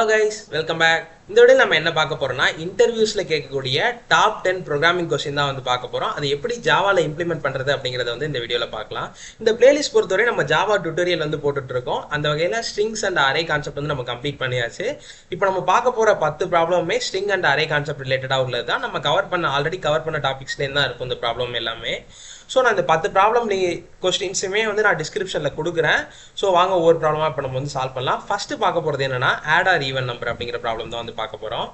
Hello guys, welcome back. இந்த வீடியோல நம்ம என்ன பார்க்க போறோம்னா இன்டர்வியூஸ்ல கேட்கக்கூடிய டாப் 10 ப்ரோகிராமிங் क्वेश्चन தான் வந்து பார்க்க போறோம். அது எப்படி ஜாவால இம்ப்ளிமெண்ட் பண்றது அப்படிங்கறத வந்து இந்த வீடியோல பார்க்கலாம். இந்த பிளேலிஸ்ட் பொறுத்தவரை நம்ம ஜாவா டியூட்டோரியல் வந்து போட்டுட்டு இருக்கோம். அந்த வகையில ஸ்ட்ரிங்ஸ் அண்ட் அரே கான்செப்ட் வந்து நம்ம கம்ப்ளீட் பண்ணியாச்சு. இப்போ நம்ம பார்க்க போற 10 ப்ராப்ளமே ஸ்ட்ரிங் அண்ட் அரே கான்செப்ட் ரிலேட்டடா உள்ளது தான். நம்ம ஆல்ரெடி கவர் பண்ண டாபிக்ஸ்ல தான் இருக்கும் இந்த ப்ராப்ளம் எல்லாமே. ஸோ நான் இந்த 10 ப்ராப்ளம் கொஸ்டின்ஸுமே வந்து நான் டிஸ்கிரிப்ஷனில் கொடுக்குறேன். ஸோ வாங்க ஒவ்வொரு ப்ராப்ளமாக இப்போ நம்ம வந்து சால்வ் பண்ணலாம். ஃபர்ஸ்ட் பார்க்க போகிறது என்னன்னா ஆட் ஆர் ஈவன் நம்பர் அப்படிங்கிற ப்ராப்ளம் தான் வந்து பார்க்க போகிறோம்.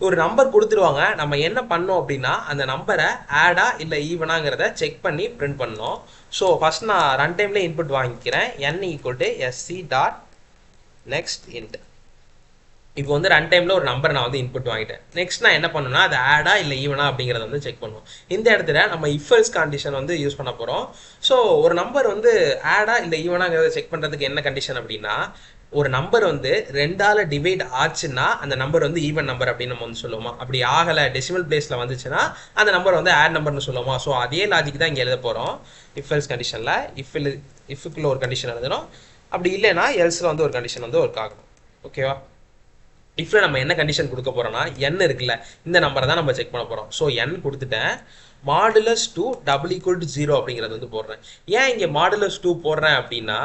ஒரு நம்பர் கொடுத்துருவாங்க, நம்ம என்ன பண்ணோம் அப்படின்னா அந்த நம்பரை ஆடா இல்லை ஈவனாங்கிறத செக் பண்ணி பிரிண்ட் பண்ணோம். ஸோ ஃபர்ஸ்ட் நான் ரன் டைம்ல இன்புட் வாங்கிக்கிறேன். n = sc dot next int. இப்போ வந்து ரன் டைம்ல ஒரு நம்பர் நான் வந்து இன்புட் வாங்கிட்டேன். நெக்ஸ்ட் நான் என்ன பண்ணணும்னா அது ஆடா இல்லை ஈவனா அப்படிங்கிறத வந்து செக் பண்ணுவோம். இந்த இடத்துல நம்ம இஃப் எல்ஸ் கண்டிஷன் வந்து யூஸ் பண்ண போறோம். ஸோ ஒரு நம்பர் வந்து ஆடா இல்லை ஈவனாங்கிறத செக் பண்றதுக்கு என்ன கண்டிஷன் அப்படின்னா, ஒரு நம்பர் வந்து 2ஆல டிவைட் ஆச்சுன்னா அந்த நம்பர் வந்து ஈவன் நம்பர் அப்படின்னு நம்ம வந்து சொல்லுவோமா. அப்படி ஆகலை, டெசிமல் பிளேஸ்ல வந்துச்சுன்னா அந்த நம்பர் வந்து ஆட் நம்பர்னு சொல்லுவோமா. ஸோ அதே லாஜிக் தான் இங்கே எழுத போறோம். இஃப் எல்ஸ் கண்டிஷன்ல இஃப்க்குள்ள ஒரு கண்டிஷன் எழுதணும், அப்படி இல்லைன்னா எல்ஸ்ல வந்து ஒரு கண்டிஷன் வந்து ஒர்க் ஆகணும். ஓகேவா? இஃப்ல நம்ம என்ன கண்டிஷன் கொடுக்க போறோம்னா n இருக்குல்ல, இந்த நம்பரை தான் நம்ம செக் பண்ண போறோம். ஸோ n கொடுத்துட்டேன். மாடுலஸ் 2 = 0 அப்படிங்கிறது வந்து போடுறேன். ஏன் இங்கே மாடுலஸ் 2 போடுறேன் அப்படின்னா,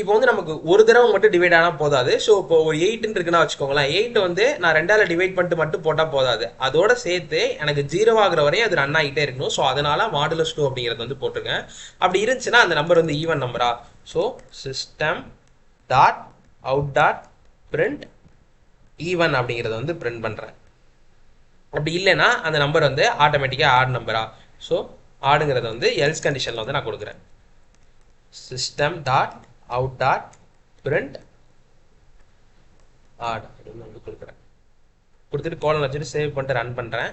இப்போ வந்து நமக்கு ஒரு தடவை மட்டும் டிவைட் ஆனால் போதாது. ஸோ இப்போ ஒரு 8 இருக்குன்னா வச்சுக்கோங்களேன், 8 வந்து நான் 2ஆல டிவைட் பண்ணிட்டு மட்டும் போட்டால் போதாது, அதோட சேர்த்து எனக்கு 0 ஆகுற வரையும் அது ரன் ஆகிட்டே இருக்கணும். ஸோ அதனால மாடுலஸ் 2 அப்படிங்கிறது வந்து போட்டிருக்கேன். அப்படி இருந்துச்சுன்னா அந்த நம்பர் வந்து ஈவன் நம்பரா. So system dot out dot print even அப்படிங்கிறத வந்து பிரிண்ட் பண்றேன். அப்படி இல்லைன்னா அந்த நம்பர் வந்து ஆட்டோமேட்டிக்கா ஆட் நம்பரா. ஸோ ஆடுங்கிறத வந்து எல்ஸ் கண்டிஷன்ல வந்து நான் கொடுக்குறேன். System dot out dot print odd அப்படின்னு வந்து கொடுக்குறேன். கொடுத்துட்டு கோலன் வச்சுட்டு சேவ் பண்ணிட்டு ரன் பண்றேன்.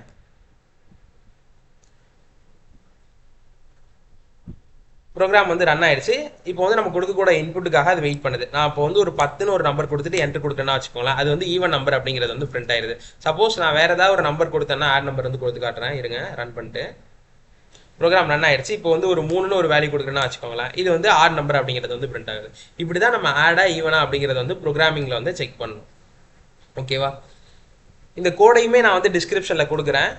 ப்ரோக்ராம் வந்து ரன் ஆயிடுச்சு. இப்போ வந்து நம்ம கொடுக்கக்கூட இன்புட்டுக்காக அது வெயிட் பண்ணுது. நான் இப்போ வந்து ஒரு 10ன்னு ஒரு நம்பர் கொடுத்துட்டு என்ட்ரு கொடுத்தேன்னா வச்சுக்கோங்களேன், அது வந்து ஈவன் நம்பர் அப்படிங்கிறது வந்து பிரிண்ட் ஆயிருது. சப்போஸ் நான் வேற ஏதாவது ஒரு நம்பர் கொடுத்தேன்னா ஆட் நம்பர் வந்து கொடுத்து காட்டுறேன். இருங்க, ரன் பண்ணிட்டு ப்ரோக்ராம் ரன் ஆயிடுச்சு. இப்போ வந்து ஒரு 3ன்னு ஒரு வேல்யூ கொடுக்குறேன்னா வச்சுக்கோங்களேன், இது வந்து ஆட் நம்பர் அப்படிங்கிறது வந்து பிரிண்ட் ஆகுது. இப்படி தான் நம்ம ஆடா ஈவனா அப்படிங்கிறத வந்து ப்ரோக்ராமிங்ல வந்து செக் பண்ணணும். ஓகேவா? இந்த கோடையுமே நான் வந்து டிஸ்கிரிப்ஷன்ல கொடுக்குறேன்.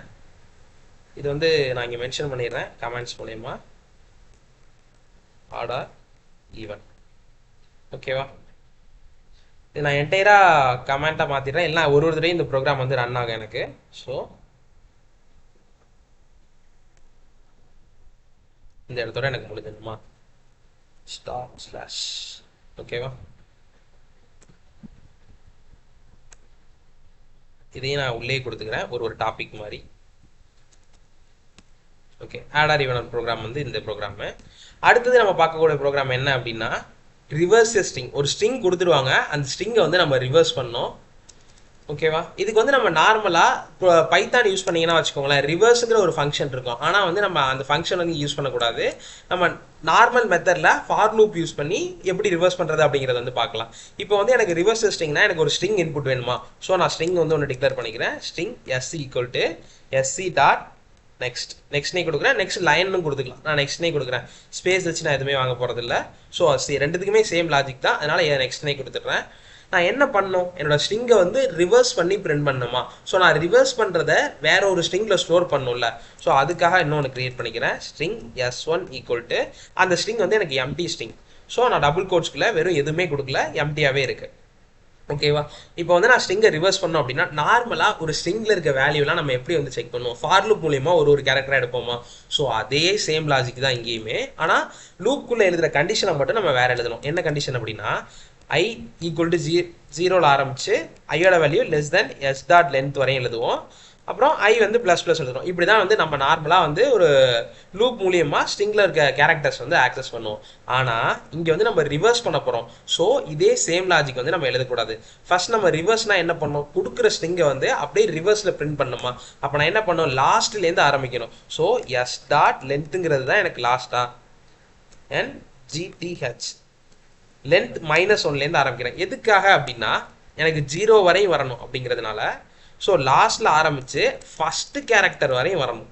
இது வந்து நான் இங்கே மென்ஷன் பண்ணிடுறேன் கமெண்ட்ஸ் மூலயமா. ஆடா ஈவன். ஓகேவா? இது நான் என்டையரா கமெண்டா மாத்திடுறேன், இல்லை ஒரு தடவை இந்த ப்ரோக்ராம் வந்து ரன் ஆகும் எனக்கு. ஸோ இந்த இடத்தோட எனக்கு முடிஞ்சிடுமா ஸ்டார்ட் ஸ்லாஷ். ஓகேவா? இதையும் நான் உள்ளே கொடுத்துக்கிறேன் ஒரு டாபிக் மாதிரி. Okay, odd or even program வந்து இந்த ப்ரோக்ராம். அடுத்தது நம்ம பார்க்கக்கூடிய ப்ரோக்ராம் என்ன அப்படின்னா ரிவர்ஸ் ஸ்ட்ரிங். ஒரு ஸ்ட்ரிங் கொடுத்துருவாங்க, அந்த ஸ்ட்ரிங்கை வந்து நம்ம ரிவர்ஸ் பண்ணோம். ஓகேவா? இதுக்கு வந்து நம்ம நார்மலா பைத்தான் யூஸ் பண்ணீங்கன்னா வச்சுக்கோங்களேன், ரிவர்ஸுங்கிற ஒரு ஃபங்க்ஷன் இருக்கும். ஆனால் வந்து நம்ம அந்த ஃபங்க்ஷன் வந்து யூஸ் பண்ணக்கூடாது. நம்ம நார்மல் மெத்தட்ல ஃபார் லூப் யூஸ் பண்ணி எப்படி ரிவர்ஸ் பண்றது அப்படிங்கிறத வந்து பார்க்கலாம். இப்போ வந்து எனக்கு ரிவர்ஸ் ஸ்ட்ரிங்னா எனக்கு ஒரு ஸ்ட்ரிங் இன்புட் வேணுமா. ஸோ நான் ஸ்ட்ரிங் வந்து ஒன்று டிக்ளேர் பண்ணிக்கிறேன். String s = sc dot next நே கொடுக்குறேன். நெக்ஸ்ட் லைன்னு கொடுத்துக்கலாம். நான் நெக்ஸ்ட் நே கொடுக்குறேன். ஸ்பேஸ் வச்சு நான் எதுவுமே வாங்க போறது இல்லை. ஸோ ரெண்டுத்துக்குமே சேம் லாஜிக் தான், அதனால நெக்ஸ்ட் நே கொடுத்துட்றேன். நான் என்ன பண்ணணும், என்னோட ஸ்ட்ரிங்கை வந்து ரிவர்ஸ் பண்ணி பிரிண்ட் பண்ணணுமா. ஸோ நான் ரிவர்ஸ் பண்றத வேற ஒரு ஸ்ட்ரிங்ல ஸ்டோர் பண்ணணும்ல. ஸோ அதுக்காக இன்னொன்று கிரியேட் பண்ணிக்கிறேன். ஸ்ட்ரிங் s1 = அந்த ஸ்ட்ரிங் வந்து எனக்கு எம்டி ஸ்ட்ரிங். ஸோ நான் டபுள் கோட்ஸ்குள்ள வெறும் எதுவுமே கொடுக்கல, எம்டியாவே இருக்கு. ஓகேவா? இப்போ வந்து நான் ஸ்ட்ரிங்கை ரிவர்ஸ் பண்ணோம் அப்படின்னா நார்மலா ஒரு ஸ்ட்ரிங்ல இருக்க வேல்யூலாம் நம்ம எப்படி வந்து செக் பண்ணுவோம், ஃபார் லூப் மூலியமா ஒரு கேரக்டரா எடுப்போமா. ஸோ அதே சேம் லாஜிக் தான் இங்கேயுமே. ஆனா லூப்புக்குள்ள எழுதுற கண்டிஷனை மட்டும் நம்ம வேற எழுதணும். என்ன கண்டிஷன் அப்படின்னா i = 0ல ஆரம்பிச்சு ஐயோட value less than s dot length வரையும் எழுதுவோம். அப்புறம் i வந்து ++ எழுதுறோம். இப்படிதான் வந்து நம்ம நார்மலா வந்து ஒரு லூப் மூலியமா ஸ்ட்ரிங்ல இருக்க கேரக்டர்ஸ் வந்து ஆக்சஸ் பண்ணுவோம். ஆனா இங்க வந்து நம்ம ரிவர்ஸ் பண்ண போறோம். ஸோ இதே சேம் லாஜிக் வந்து நம்ம எழுதக்கூடாது. ஃபர்ஸ்ட் நம்ம ரிவர்ஸ்னா என்ன பண்ணோம், கொடுக்குற ஸ்ட்ரிங்கை வந்து அப்படியே ரிவர்ஸ்ல பிரிண்ட் பண்ணணுமா. அப்ப நான் என்ன பண்ணோம், லாஸ்ட்ல இருந்து ஆரம்பிக்கணும். ஸோ s டாட் லென்த்ங்கிறது தான் எனக்கு லாஸ்டா ngth லென்த் -1ல இருந்து ஆரம்பிக்கிறேன். எதுக்காக அப்படின்னா எனக்கு 0 வரையும் வரணும் அப்படிங்கிறதுனால. ஸோ லாஸ்ட்ல ஆரம்பிச்சு ஃபர்ஸ்ட் கேரக்டர் வரையும் வரணும்.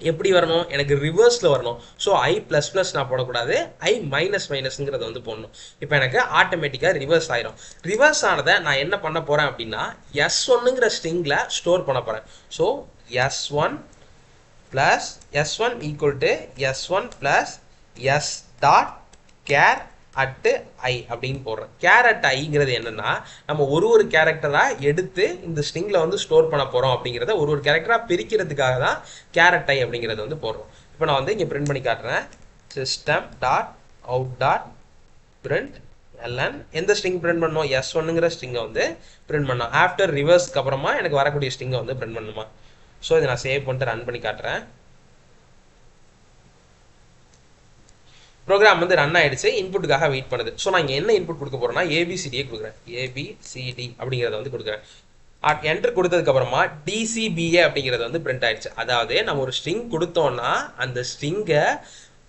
எப்படி வரணும், எனக்கு ரிவர்ஸில் வரணும். ஸோ ஐ ப்ளஸ் ப்ளஸ் நான் போடக்கூடாது, ஐ மைனஸ் மைனஸ்ங்கிறத வந்து போடணும். இப்போ எனக்கு ஆட்டோமேட்டிக்காக ரிவர்ஸ் ஆயிரும். ரிவர்ஸ் ஆனதை நான் என்ன பண்ண போகிறேன் அப்படின்னா S1ங்கிற ஸ்ட்ரிங்கில் ஸ்டோர் பண்ண போகிறேன். So S1 plus S1 equal to S1 plus S dot char at I அப்படின்னு போடுறேன். கேர் அட் ஐங்கிறது என்னன்னா நம்ம ஒரு கேரக்டராக எடுத்து இந்த ஸ்ட்ரிங்கில் வந்து ஸ்டோர் பண்ண போகிறோம் அப்படிங்கிறத ஒரு கேரக்டராக பிரிக்கிறதுக்காக தான் கேர் அட் ஐ அப்படிங்கிறது வந்து போடுறோம். இப்போ நான் வந்து இங்கே பிரிண்ட் பண்ணி காட்டுறேன். System dot out dot print LN எந்த ஸ்ட்ரிங் பிரிண்ட் பண்ணோம், S1ங்கிற ஸ்ட்ரிங்கை வந்து பிரிண்ட் பண்ணோம். ஆஃப்டர் ரிவர்ஸ்க்கு அப்புறமா எனக்கு வரக்கூடிய ஸ்ட்ரிங்கை வந்து பிரிண்ட் பண்ணுமா. ஸோ இதை நான் சேவ் பண்ணிட்டு ரன் பண்ணி காட்டுறேன். ப்ரோக்ராம் வந்து ரன் ஆயிடுச்சு, இன்புட்டுக்காக வெயிட் பண்ணுது. ஸோ நான் இங்கே என்ன இன்புட் கொடுக்க போறேன்னா ஏபிசிடியே கொடுக்குறேன். ஏபிசிடி அப்படிங்கிறத வந்து கொடுக்குறேன். என்டர் கொடுத்ததுக்கு அப்புறமா டிசிபிஏ அப்படிங்கிறது வந்து பிரிண்ட் ஆயிடுச்சு. அதாவது நம்ம ஒரு ஸ்ட்ரிங் கொடுத்தோம்னா அந்த ஸ்ட்ரிங்கை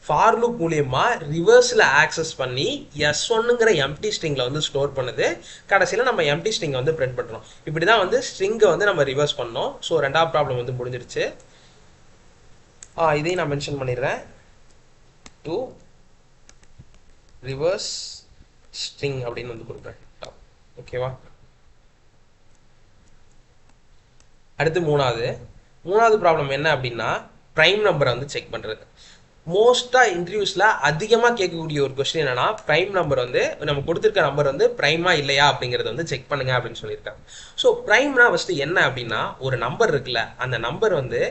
ஃபார் லூப் மூலியமா ரிவர்ஸில் ஆக்சஸ் பண்ணி S1ங்கிற எம்டி ஸ்ட்ரிங்கில் வந்து ஸ்டோர் பண்ணுது. கடைசியில் நம்ம எம்டி ஸ்ட்ரிங்கை வந்து பிரிண்ட் பண்ணுறோம். இப்படி தான் வந்து ஸ்ட்ரிங்கை வந்து நம்ம ரிவர்ஸ் பண்ணோம். ஸோ ரெண்டாவது ப்ராப்ளம் வந்து முடிஞ்சிருச்சு. இதையும் நான் மென்ஷன் பண்ணிடுறேன். டு ரிவர்ஸ் ஸ்ட்ரிங் அப்படின்னு வந்து கொடுக்குறேன். ஓகேவா. அடுத்து மூணாவது ப்ராப்ளம் என்ன அப்படின்னா ப்ரைம் நம்பரை வந்து செக் பண்ணுறது. மோஸ்ட்டாக இன்டர்வியூஸில் அதிகமாக கேட்கக்கூடிய ஒரு கொஸ்டின் என்னன்னா ப்ரைம் நம்பர் வந்து நம்ம கொடுத்துருக்க நம்பர் வந்து ப்ரைமா இல்லையா அப்படிங்கிறத வந்து செக் பண்ணுங்க அப்படின்னு சொல்லியிருக்காங்க. ஸோ ப்ரைம்னா ஃபஸ்ட்டு என்ன அப்படின்னா ஒரு நம்பர் இருக்குல்ல, அந்த நம்பர் வந்து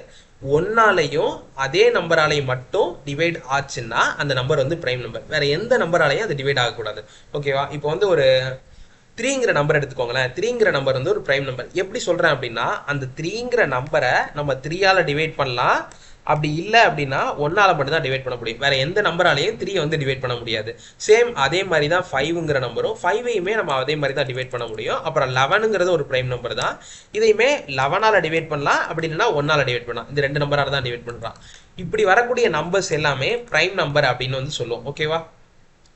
ஒன்னாலையும் அதே நம்பராலையும் மட்டும் டிவைட் ஆச்சுன்னா அந்த நம்பர் வந்து ப்ரைம் நம்பர். வேற எந்த நம்பராலையும் அது டிவைட் ஆகக்கூடாது. ஓகேவா. இப்போ வந்து ஒரு 3ங்கிற நம்பர் எடுத்துக்கோங்களேன். 3ங்கிற நம்பர் வந்து ஒரு ப்ரைம் நம்பர். எப்படி சொல்றேன் அப்படின்னா அந்த 3ங்கிற நம்பரை நம்ம 3ஆல டிவைட் பண்ணலாம். அப்படி இல்லை அப்படின்னா ஒன்னால மட்டும் தான் டிவைட் பண்ண முடியும். வேற எந்த நம்பராலையும் 3 வந்து டிவைட் பண்ண முடியாது. சேம் அதே மாதிரி தான் 5ங்கிற நம்பரும் 5ஐயுமே நம்ம அதே மாதிரி தான் டிவைட் பண்ண முடியும். அப்புறம் 11ங்கிறது ஒரு ப்ரைம் நம்பர் தான். இதையுமே 11ஆல டிவைட் பண்ணலாம், அப்படி இல்லைன்னா ஒன்னால டிவைட் பண்ணலாம். இந்த 2 நம்பரால தான் டிவைட் பண்றான். இப்படி வரக்கூடிய நம்பர்ஸ் எல்லாமே ப்ரைம் நம்பர் அப்படின்னு வந்து சொல்லுவோம். ஓகேவா.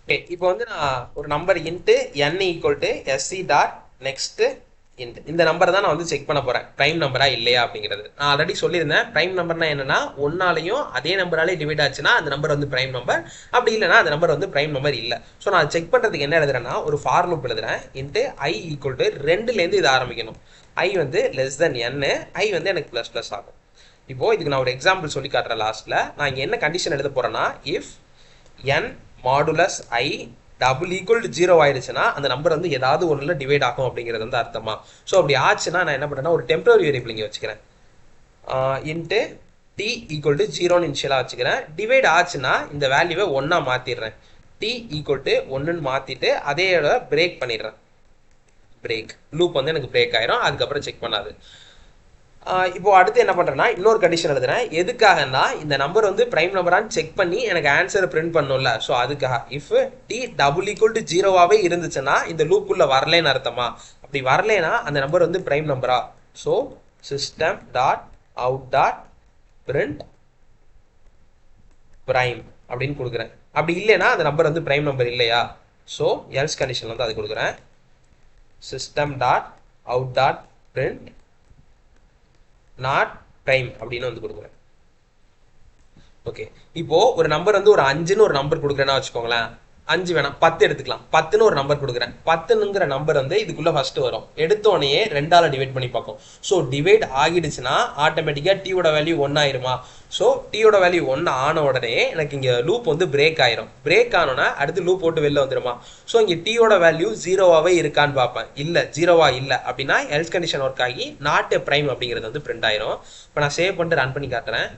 ஓகே. இப்போ வந்து நான் ஒரு number into n equal to SC dot next இந்த நம்பரை தான் நான் வந்து செக் பண்ண போறேன் ப்ரைம் நம்பரா இல்லையா அப்படிங்கிறது. நான் ஆல்ரெடி சொல்லியிருந்தேன் ப்ரைம் நம்பர்னா என்னன்னா ஒன்னாலையும் அதே நம்பராலே டிவைட் ஆச்சுன்னா அந்த நம்பர் வந்து ப்ரைம் நம்பர், அப்படி இல்லைன்னா அந்த நம்பர் வந்து ப்ரைம் நம்பர் இல்லை. ஸோ நான் செக் பண்றதுக்கு என்ன எழுதுறேன்னா ஒரு ஃபார் லூப் எழுதுறேன். இன்ட்டு i ஈக்குவல் டு 2லேருந்து இது ஆரம்பிக்கணும். i வந்து லெஸ் தென் n, i வந்து எனக்கு ப்ளஸ் ப்ளஸ் ஆகும். இப்போ இதுக்கு நான் ஒரு எக்ஸாம்பிள் சொல்லி காட்டுறேன். லாஸ்ட்ல நான் இங்கே என்ன கண்டிஷன் எழுத போறேன்னா if n modulus i double equal to 0 ஆயிடுச்சுன்னா அந்த நம்பர் வந்து ஏதாவது ஒன்றில் டிவைட் ஆகும் அப்படிங்கிறது வந்து அர்த்தமா. ஸோ அப்படி ஆச்சுன்னா நான் என்ன பண்ணுறேன்னா ஒரு டெம்பரரி வேரியபிள் இங்கே வச்சுக்கிறேன். இன்ட்டு t ஈக்குவல் டு 0ன்னு இனிஷியலாக வச்சுக்கிறேன். டிவைட் ஆச்சுன்னா இந்த வேல்யூவை 1ஆ மாற்றிடுறேன். t ஈக்குவல் டு 1ன்னு மாற்றிட்டு அதே பிரேக் பண்ணிடுறேன். பிரேக் லூப் வந்து எனக்கு பிரேக் ஆயிரும், அதுக்கப்புறம் செக் பண்ணாது. இப்போ அடுத்து என்ன பண்றேன்னா இன்னொரு கண்டிஷன் எழுதுறேன். எதுக்காகனா இந்த நம்பர் வந்து பிரைம் நம்பரான்னு செக் பண்ணி எனக்கு ஆன்சரை பிரிண்ட் பண்ணும்ல. ஸோ அதுக்காக if T double equal to 0வாவே இருந்துச்சுன்னா இந்த லூப்புக்குள்ள வரலன்னு அர்த்தமா. அப்படி வரலனா அந்த நம்பர் வந்து பிரைம் நம்பரா. So system dot out dot print prime அப்படின்னு கொடுக்குறேன். அப்படி இல்லைன்னா அந்த நம்பர் வந்து பிரைம் நம்பர் இல்லையா. ஸோ எல்ஸ் கண்டிஷன் வந்து அது கொடுக்குறேன். System dot out dot print not prime அப்படின்னு வந்து கொடுக்குறேன். ஓகே. இப்போ ஒரு நம்பர் வந்து ஒரு 5ன்னு ஒரு நம்பர் கொடுக்குறேன்னா வச்சுக்கோங்களேன். 5 வேணாம் 10 எடுத்துக்கலாம். 10ன்னு ஒரு நம்பர் கொடுக்குறேன். 10ங்கிற நம்பர் வந்து இதுக்குள்ள ஃபர்ஸ்ட் வரும். எடுத்தோடனே 2ஆல டிவைட் பண்ணி பார்க்கும். ஸோ டிவைட் ஆகிடுச்சுன்னா ஆட்டோமேட்டிக்கா டீயோட வேல்யூ 1 ஆயிருமா. ஸோ டீயோட வேல்யூ 1 ஆன உடனே எனக்கு இங்க லூப் வந்து பிரேக் ஆயிரும். பிரேக் ஆனோன்னா அடுத்து லூப் போட்டு வெளில வந்துருமா. ஸோ இங்க டீயோட வேல்யூ 0வாவே இருக்கான்னு பார்ப்பேன். இல்ல 0வா இல்ல அப்படின்னா எல்ஸ் கண்டிஷன் ஒர்க் ஆகி நாட் எ பிரைம் அப்படிங்கிறது வந்து பிரிண்ட் ஆயிரும். இப்போ நான் சேவ் பண்ணிட்டு ரன் பண்ணி காட்டுறேன்.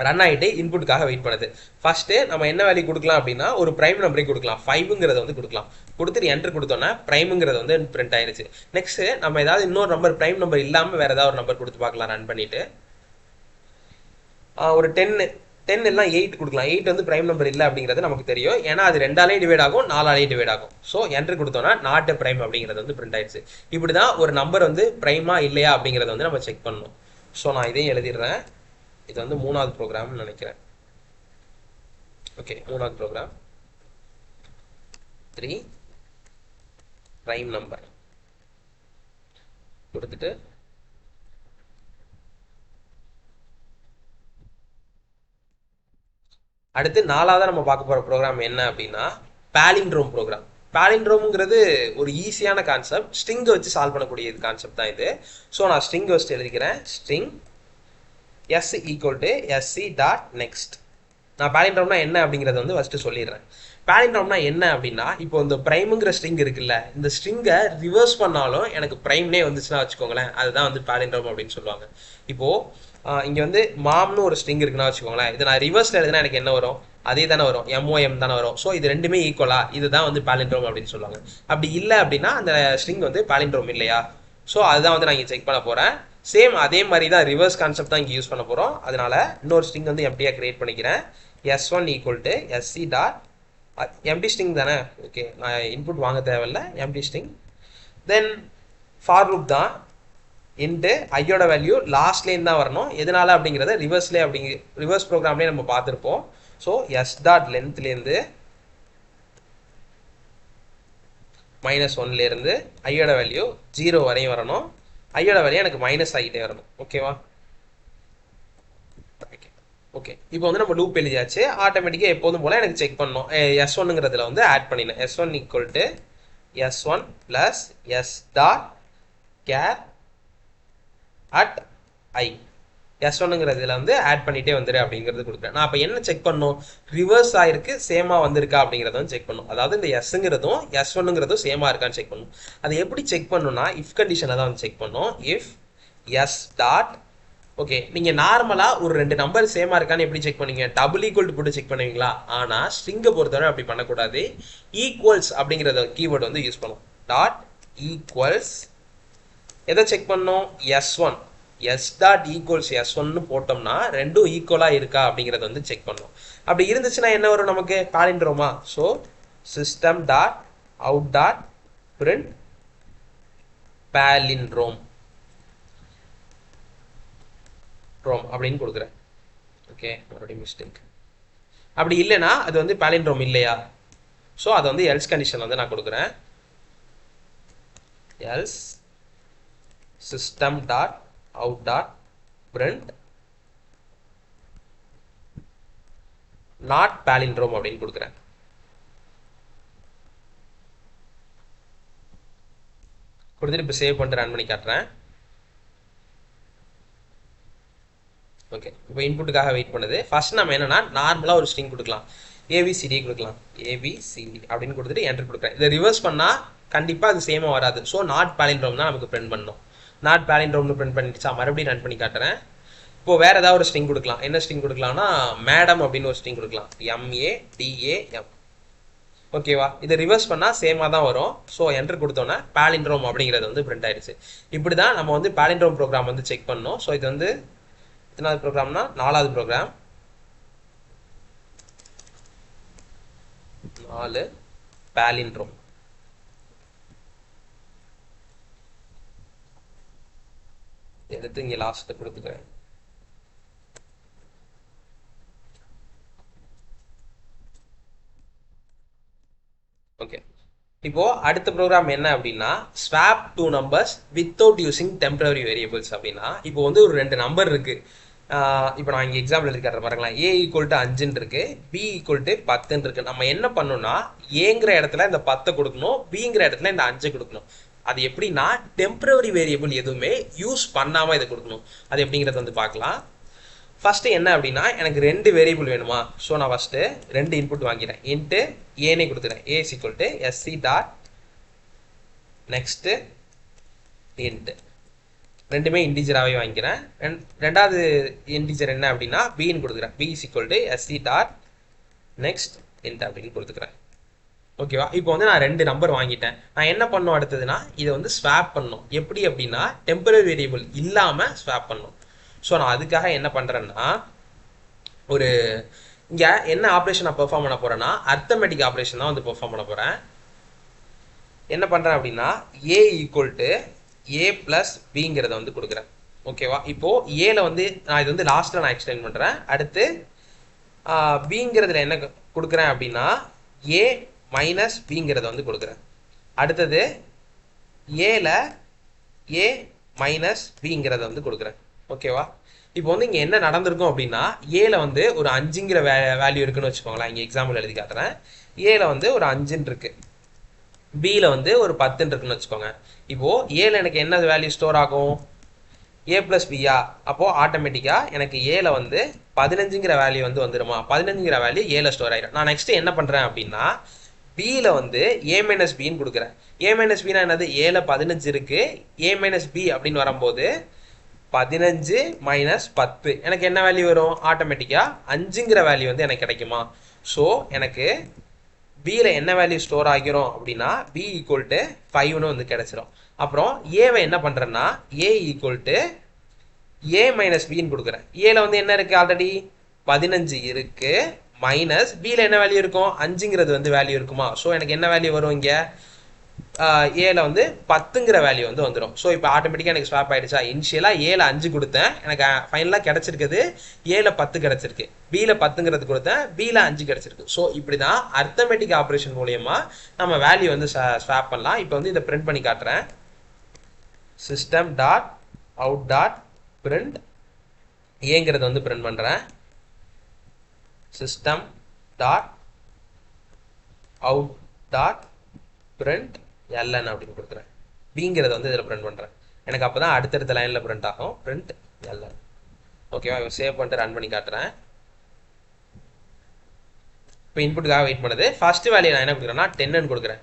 ரன் ஆகிட்டு இன்புட்டுக்காக வெயிட் பண்ணுது. ஃபர்ஸ்ட்டு நம்ம என்ன வேல்யூ கொடுக்கலாம் அப்படின்னா ஒரு பிரைம் நம்பரே கொடுக்கலாம். 5ங்கிறத வந்து கொடுக்கலாம். கொடுத்துட்டு என்டர் கொடுத்தோன்னா பிரைமுங்கிறது வந்து பிரிண்ட் ஆயிடுச்சு. நெக்ஸ்ட் நம்ம ஏதாவது இன்னொரு நம்பர் பிரைம் நம்பர் இல்லாமல் வேற ஏதாவது ஒரு நம்பர் கொடுத்து பார்க்கலாம். ரன் பண்ணிட்டு ஒரு 10 எல்லாம் 8 கொடுக்கலாம். 8 வந்து பிரைம் நம்பர் இல்லை அப்படிங்கிறது நமக்கு தெரியும். ஏன்னா அது 2ஆலையும் டிவைட் ஆகும் 4ஆலையும் டிவைட் ஆகும். ஸோ என்டர் கொடுத்தோன்னா நாட் எ பிரைம் அப்படிங்கிறது வந்து பிரிண்ட் ஆயிடுச்சு. இப்படிதான் ஒரு நம்பர் வந்து பிரைமா இல்லையா அப்படிங்கிறத வந்து நம்ம செக் பண்ணணும். ஸோ நான் இதையும் எழுதிடுறேன். இது வந்து 3வது ப்ரோக்ராம்னு நினைக்கிறேன். ஓகே. 3வது ப்ரோக்ராம் 3 பிரைம் நம்பர் கொடுத்துட்டு அடுத்து நாலாவதாக நம்ம பார்க்க போகிற ப்ரோக்ராம் என்ன அப்படின்னா பாலிண்ட்ரோம் ப்ரோக்ராம். பாலிண்ட்ரோம்ங்கிறது ஒரு ஈஸியான கான்செப்ட், ஸ்ட்ரிங்கை வச்சு சால்வ் பண்ணக்கூடிய கான்செப்ட் தான் இது. ஸோ நான் ஸ்ட்ரிங்கை வச்சு எழுதிக்கிறேன். String s equal to sc dot next. நான் பாலிண்ட்ரோம்னா என்ன அப்படிங்கிறத வந்து ஃபஸ்ட்டு சொல்லிடுறேன். பாலிண்ட்ரோம்னா என்ன அப்படின்னா, இப்போ இந்த ப்ரைமுங்கிற ஸ்ட்ரிங் இருக்குல்ல, இந்த ஸ்ட்ரிங்கை ரிவர்ஸ் பண்ணாலும் எனக்கு ப்ரைம்னே வந்துச்சுன்னா வச்சுக்கோங்களேன், அதுதான் வந்து பாலிண்ட்ரோம் அப்படின்னு சொல்லுவாங்க. இப்போது இங்கே வந்து மாம்னு ஒரு ஸ்ட்ரிங் இருக்குன்னா வச்சுக்கோங்களேன், இது நான் ரிவர்ஸில் எழுதுனா எனக்கு என்ன வரும்? அதே தானே வரும், MOM தானே வரும். ஸோ இது ரெண்டுமே ஈக்குவலா, இதுதான் வந்து பாலிண்ட்ரோம் அப்படின்னு சொல்லுவாங்க. அப்படி இல்லை அப்படின்னா அந்த ஸ்ட்ரிங் வந்து பாலிண்ட்ரோம் இல்லையா? ஸோ அதுதான் வந்து நான் இங்கே செக் பண்ண போகிறேன். சேம் அதே மாதிரி தான் ரிவர்ஸ் கான்செப்ட் தான் இங்கே யூஸ் பண்ண போகிறோம். அதனால இன்னொரு ஸ்ட்ரிங் வந்து எம்டியாக கிரியேட் பண்ணிக்கிறேன். s1 equal to sc dot empty string தானே, ஓகே, நான் இன்புட் வாங்க தேவையில்லை, empty string. Then for loop தான், இன்ட்டு ஐயோட வேல்யூ லாஸ்ட்லேருந்து தான் வரணும். எதனால அப்படிங்கிறத ரிவர்ஸ் ப்ரோக்ராம்லேயே நம்ம பார்த்துருப்போம். ஸோ எஸ் டாட் லென்த்லேருந்து -1லேருந்து ஐயோட வேல்யூ 0 வரையும் வரணும். ஐயோட வேல்யூ எனக்கு மைனஸ் ஆகிட்டே வரணும். ஓகேவா? ஓகே, இப்போ வந்து நம்ம லூப் எழுதியாச்சு. ஆட்டோமேட்டிக்காக எப்போதும் போல் எனக்கு செக் பண்ணணும். S1ங்கிறதுல வந்து ஆட் பண்ணினேன். S1 equal to S1 plus S dot char at I. S1ங்கிறதுல வந்து ஆட் பண்ணிட்டே வந்துடு அப்படிங்கிறது கொடுக்குறேன். நான் அப்போ என்ன செக் பண்ணணும்? ரிவர்ஸ் ஆயிருக்கு, சேமாக வந்திருக்கா அப்படிங்கிறத வந்து செக் பண்ணணும். அதாவது இந்த எஸ்ங்கிறதும் S1ங்கிறதும் சேமாக இருக்கான்னு செக் பண்ணணும். அதை எப்படி செக் பண்ணணும்னா இஃப் கண்டிஷனை தான் வந்து செக் பண்ணணும். இஃப் எஸ் டாட், ஓகே, நீங்கள் நார்மலாக ஒரு ரெண்டு நம்பர் சேமாக இருக்கான்னு எப்படி செக் பண்ணுவீங்க? டபுள் ஈக்குவல் டு போட்டு செக் பண்ணுவீங்களா? ஆனால் ஸ்ட்ரிங்கை பொறுத்தவரை அப்படி பண்ணக்கூடாது. ஈக்குவல்ஸ் அப்படிங்கிறத கீவேர்டு வந்து யூஸ் பண்ணும். டாட் ஈக்குவல்ஸ் எதை செக் பண்ணோம்? S1. எஸ் டாட் ஈக்குவல்ஸ் S1ன்னு போட்டோம்னா ரெண்டும் ஈக்குவலாக இருக்கா அப்படிங்கிறத வந்து செக் பண்ணோம். அப்படி இருந்துச்சுன்னா என்ன வரும் நமக்கு? பாலிண்ட்ரோமா. So system dot out dot print palindrome அப்படின்னு கொடுக்குறேன். ஓகே, மறுபடியும் மிஸ்டேக். அப்படி இல்லைன்னா அது வந்து பாலிண்ட்ரோம் இல்லையா? ஸோ அதை வந்து எல்ஸ் கண்டிஷன் வந்து நான் கொடுக்குறேன். Else system dot out dot print not palindrome அப்படின்னு கொடுக்குறேன். கொடுத்துட்டு இப்போ சேவ் பண்ணிட்டு ரன் பண்ணி காட்டுறேன். ஓகே, இப்போ இன்புட்டுக்காக வெயிட் பண்ணுது. ஃபர்ஸ்ட் நம்ம என்னன்னா நார்மலாக ஒரு ஸ்ட்ரிங் கொடுக்கலாம், ஏபிசிடி கொடுக்கலாம். ஏபிசிடி அப்படின்னு கொடுத்துட்டு என்டர் கொடுக்குறேன். இதை ரிவர்ஸ் பண்ணால் கண்டிப்பாக அது சேமாக வராது. ஸோ நாட் பாலிண்ட்ரோம் தான் நமக்கு பிரிண்ட் பண்ணணும். நாட் பாலிண்ட்ரோம்னு பிரிண்ட் பண்ணிடுச்சா? மறுபடியும் ரன் பண்ணி காட்டுறேன். இப்போ வேறு ஏதாவது ஒரு ஸ்ட்ரிங் கொடுக்கலாம். என்ன ஸ்ட்ரிங் கொடுக்கலாம்னா மேடம் அப்படின்னு ஒரு ஸ்ட்ரிங் கொடுக்கலாம். MADAM. ஓகேவா? இதை ரிவர்ஸ் பண்ணால் சேமாக தான் வரும். ஸோ என்டர் கொடுத்தோன்னே பாலிண்ட்ரோம் அப்படிங்கிறது வந்து பிரிண்ட் ஆயிடுச்சு. இப்படி தான் நம்ம வந்து பாலிண்ட்ரோம் ப்ரோக்ராம் வந்து செக் பண்ணோம். ஸோ இது வந்து எத்தனாவது ப்ரோக்ராம்னா 4வது ப்ரோக்ராம். 4 பாலிண்ட்ரோம். எடுத்து இங்கே லாஸ்ட் கொடுத்துக்கிறேன். ஓகே, இப்போ அடுத்த ப்ரோக்ராம் என்ன அப்படின்னா swap two numbers without using temporary variables. அப்படின்னா இப்போ வந்து ஒரு ரெண்டு நம்பர் இருக்கு. இப்போ நான் இங்கே எக்ஸாம்பிள் எடுத்துக்காட்டுற பாருங்களேன். A ஈக்குவல் டு 5 இருக்கு, B ஈக்குவல் டு 10 இருக்கு. நம்ம என்ன பண்ணணும்னா ஏங்கிற இடத்துல இந்த 10 கொடுக்கணும், பிங்கிற இடத்துல இந்த 5 கொடுக்கணும். அது எப்படின்னா டெம்பரரி வேரியபிள் எதுவுமே யூஸ் பண்ணாமல் இதை கொடுக்கணும். அது எப்படிங்கிறத வந்து பார்க்கலாம். ஃபர்ஸ்ட் என்ன அப்படின்னா எனக்கு ரெண்டு வேரியபிள் வேணுமா? ஸோ நான் ஃபர்ஸ்ட் ரெண்டு இன்புட் வாங்கிறேன். இன்ட்டு ஏனே கொடுத்துறேன். A is equal to SC dot next into ரெண்டுமே இன்டிஜராகவே வாங்கிக்கிறேன். ரெண்டாவது இன்டிஜர் என்ன அப்படின்னா பின்னு கொடுக்குறேன். B is equal to SC dot next int அப்படின்னு கொடுத்துக்கிறேன். ஓகேவா? இப்போ வந்து நான் ரெண்டு நம்பர் வாங்கிட்டேன். நான் என்ன பண்ணணும் அடுத்ததுன்னா இதை வந்து ஸ்வாப் பண்ணணும். எப்படி அப்படின்னா டெம்பரரி வேரியபிள் இல்லாமல் ஸ்வாப் பண்ணணும். ஸோ நான் அதுக்காக என்ன பண்ணுறேன்னா ஒரு இங்கே என்ன ஆப்ரேஷன் நான் பெர்ஃபார்ம் பண்ண போகிறேன்னா அர்த்தமெட்டிக் ஆப்ரேஷன் தான் வந்து பெர்ஃபார்ம் பண்ண போகிறேன். என்ன பண்ணுறேன் அப்படின்னா A equal to A plus பிங்கிறத வந்து கொடுக்குறேன். ஓகேவா? இப்போது ஏல வந்து நான் இது வந்து லாஸ்ட்டில் நான் எக்ஸ்பிளைன் பண்ணுறேன். அடுத்து பிங்கிறதுல என்ன கொடுக்குறேன் அப்படின்னா A மைனஸ் பிங்கிறத வந்து கொடுக்குறேன். அடுத்தது ஏல A மைனஸ் பிங்கிறத வந்து கொடுக்குறேன். ஓகேவா? இப்போ வந்து இங்கே என்ன நடந்திருக்கும் அப்படின்னா ஏல வந்து ஒரு 5ங்கிற வேல்யூ இருக்குன்னு வச்சுக்கோங்களேன். இங்கே எக்ஸாம்பிள் எழுதி காட்டுறேன். ஏல வந்து ஒரு 5ன்னு இருக்கு, பியில் வந்து ஒரு 10ன்னு இருக்குன்னு வச்சுக்கோங்க. இப்போ ஏல எனக்கு என்ன வேல்யூ ஸ்டோர் ஆகும்? ஏ ப்ளஸ் பியா. அப்போது ஆட்டோமேட்டிக்காக எனக்கு ஏல வந்து 15ங்கிற வேல்யூ வந்து வந்துடுமா? 15ங்கிற வேல்யூ ஏல ஸ்டோர் ஆகிடும். நான் நெக்ஸ்ட் என்ன பண்ணுறேன் அப்படின்னா பியில் வந்து ஏ மைனஸ் பின்னு கொடுக்குறேன். ஏ மைனஸ் பின்னா என்னது? ஏல 15 இருக்கு, ஏ மைனஸ் பி அப்படின்னு வரும்போது 15 மைனஸ் 10 எனக்கு என்ன வேல்யூ வரும்? ஆட்டோமேட்டிக்காக 5ங்கிற வேல்யூ வந்து எனக்கு கிடைக்குமா? ஸோ எனக்கு பியில் என்ன வேல்யூ ஸ்டோர் ஆகிறோம் அப்படின்னா பி ஈக்குவல் டு 5ன்னு வந்து கிடைச்சிரும். அப்புறம் ஏவை என்ன பண்ணுறேன்னா ஏ ஈக்குவல் டு ஏ மைனஸ் பின்னு கொடுக்குறேன். ஏல வந்து என்ன இருக்குது? ஆல்ரெடி 15 இருக்குது, மைனஸ் பியில் என்ன வேல்யூ இருக்கும்? 5ங்கிறது வந்து வேல்யூ இருக்குமா? ஸோ எனக்கு என்ன வேல்யூ வரும்? இங்கே ஏல வந்து 10ங்கிற வேல்யூ வந்து வந்துடும். ஸோ இப்போ ஆட்டோமேட்டிக்காக எனக்கு ஸ்வாப் ஆகிடுச்சா? இனிஷியலாக ஏல 5 கொடுத்தேன், எனக்கு ஃபைனலாக கிடச்சிருக்குது ஏல 10 கிடச்சிருக்கு, பியில் 10ங்கிறது கொடுத்தேன், பியில் 5 கிடச்சிருக்கு. ஸோ இப்படி தான் அர்த்தமெட்டிக் ஆப்ரேஷன் மூலயமா நம்ம வேல்யூ வந்து ஸ்வாப் பண்ணலாம். இப்போ வந்து இதை பிரிண்ட் பண்ணி காட்டுறேன். System dot out dot print ஏங்கிறத வந்து பிரிண்ட் பண்ணுறேன். System dot out dot print LN அப்படின்னு கொடுக்குறேன். பிங்கிறத வந்து இதில் பிரிண்ட் பண்ணுறேன். எனக்கு அப்போ தான் அடுத்தடுத்த லைனில் பிரிண்ட் ஆகும். Print LN. ஓகேவா? இவன் சேவ் பண்ணிட்டு ரன் பண்ணி காட்டுறேன். இப்போ இன்புட்டுக்காக வெயிட் பண்ணுது. ஃபர்ஸ்ட் வேல்யூ நான் என்ன கொடுக்குறேன்னா 10ன்னு கொடுக்குறேன்,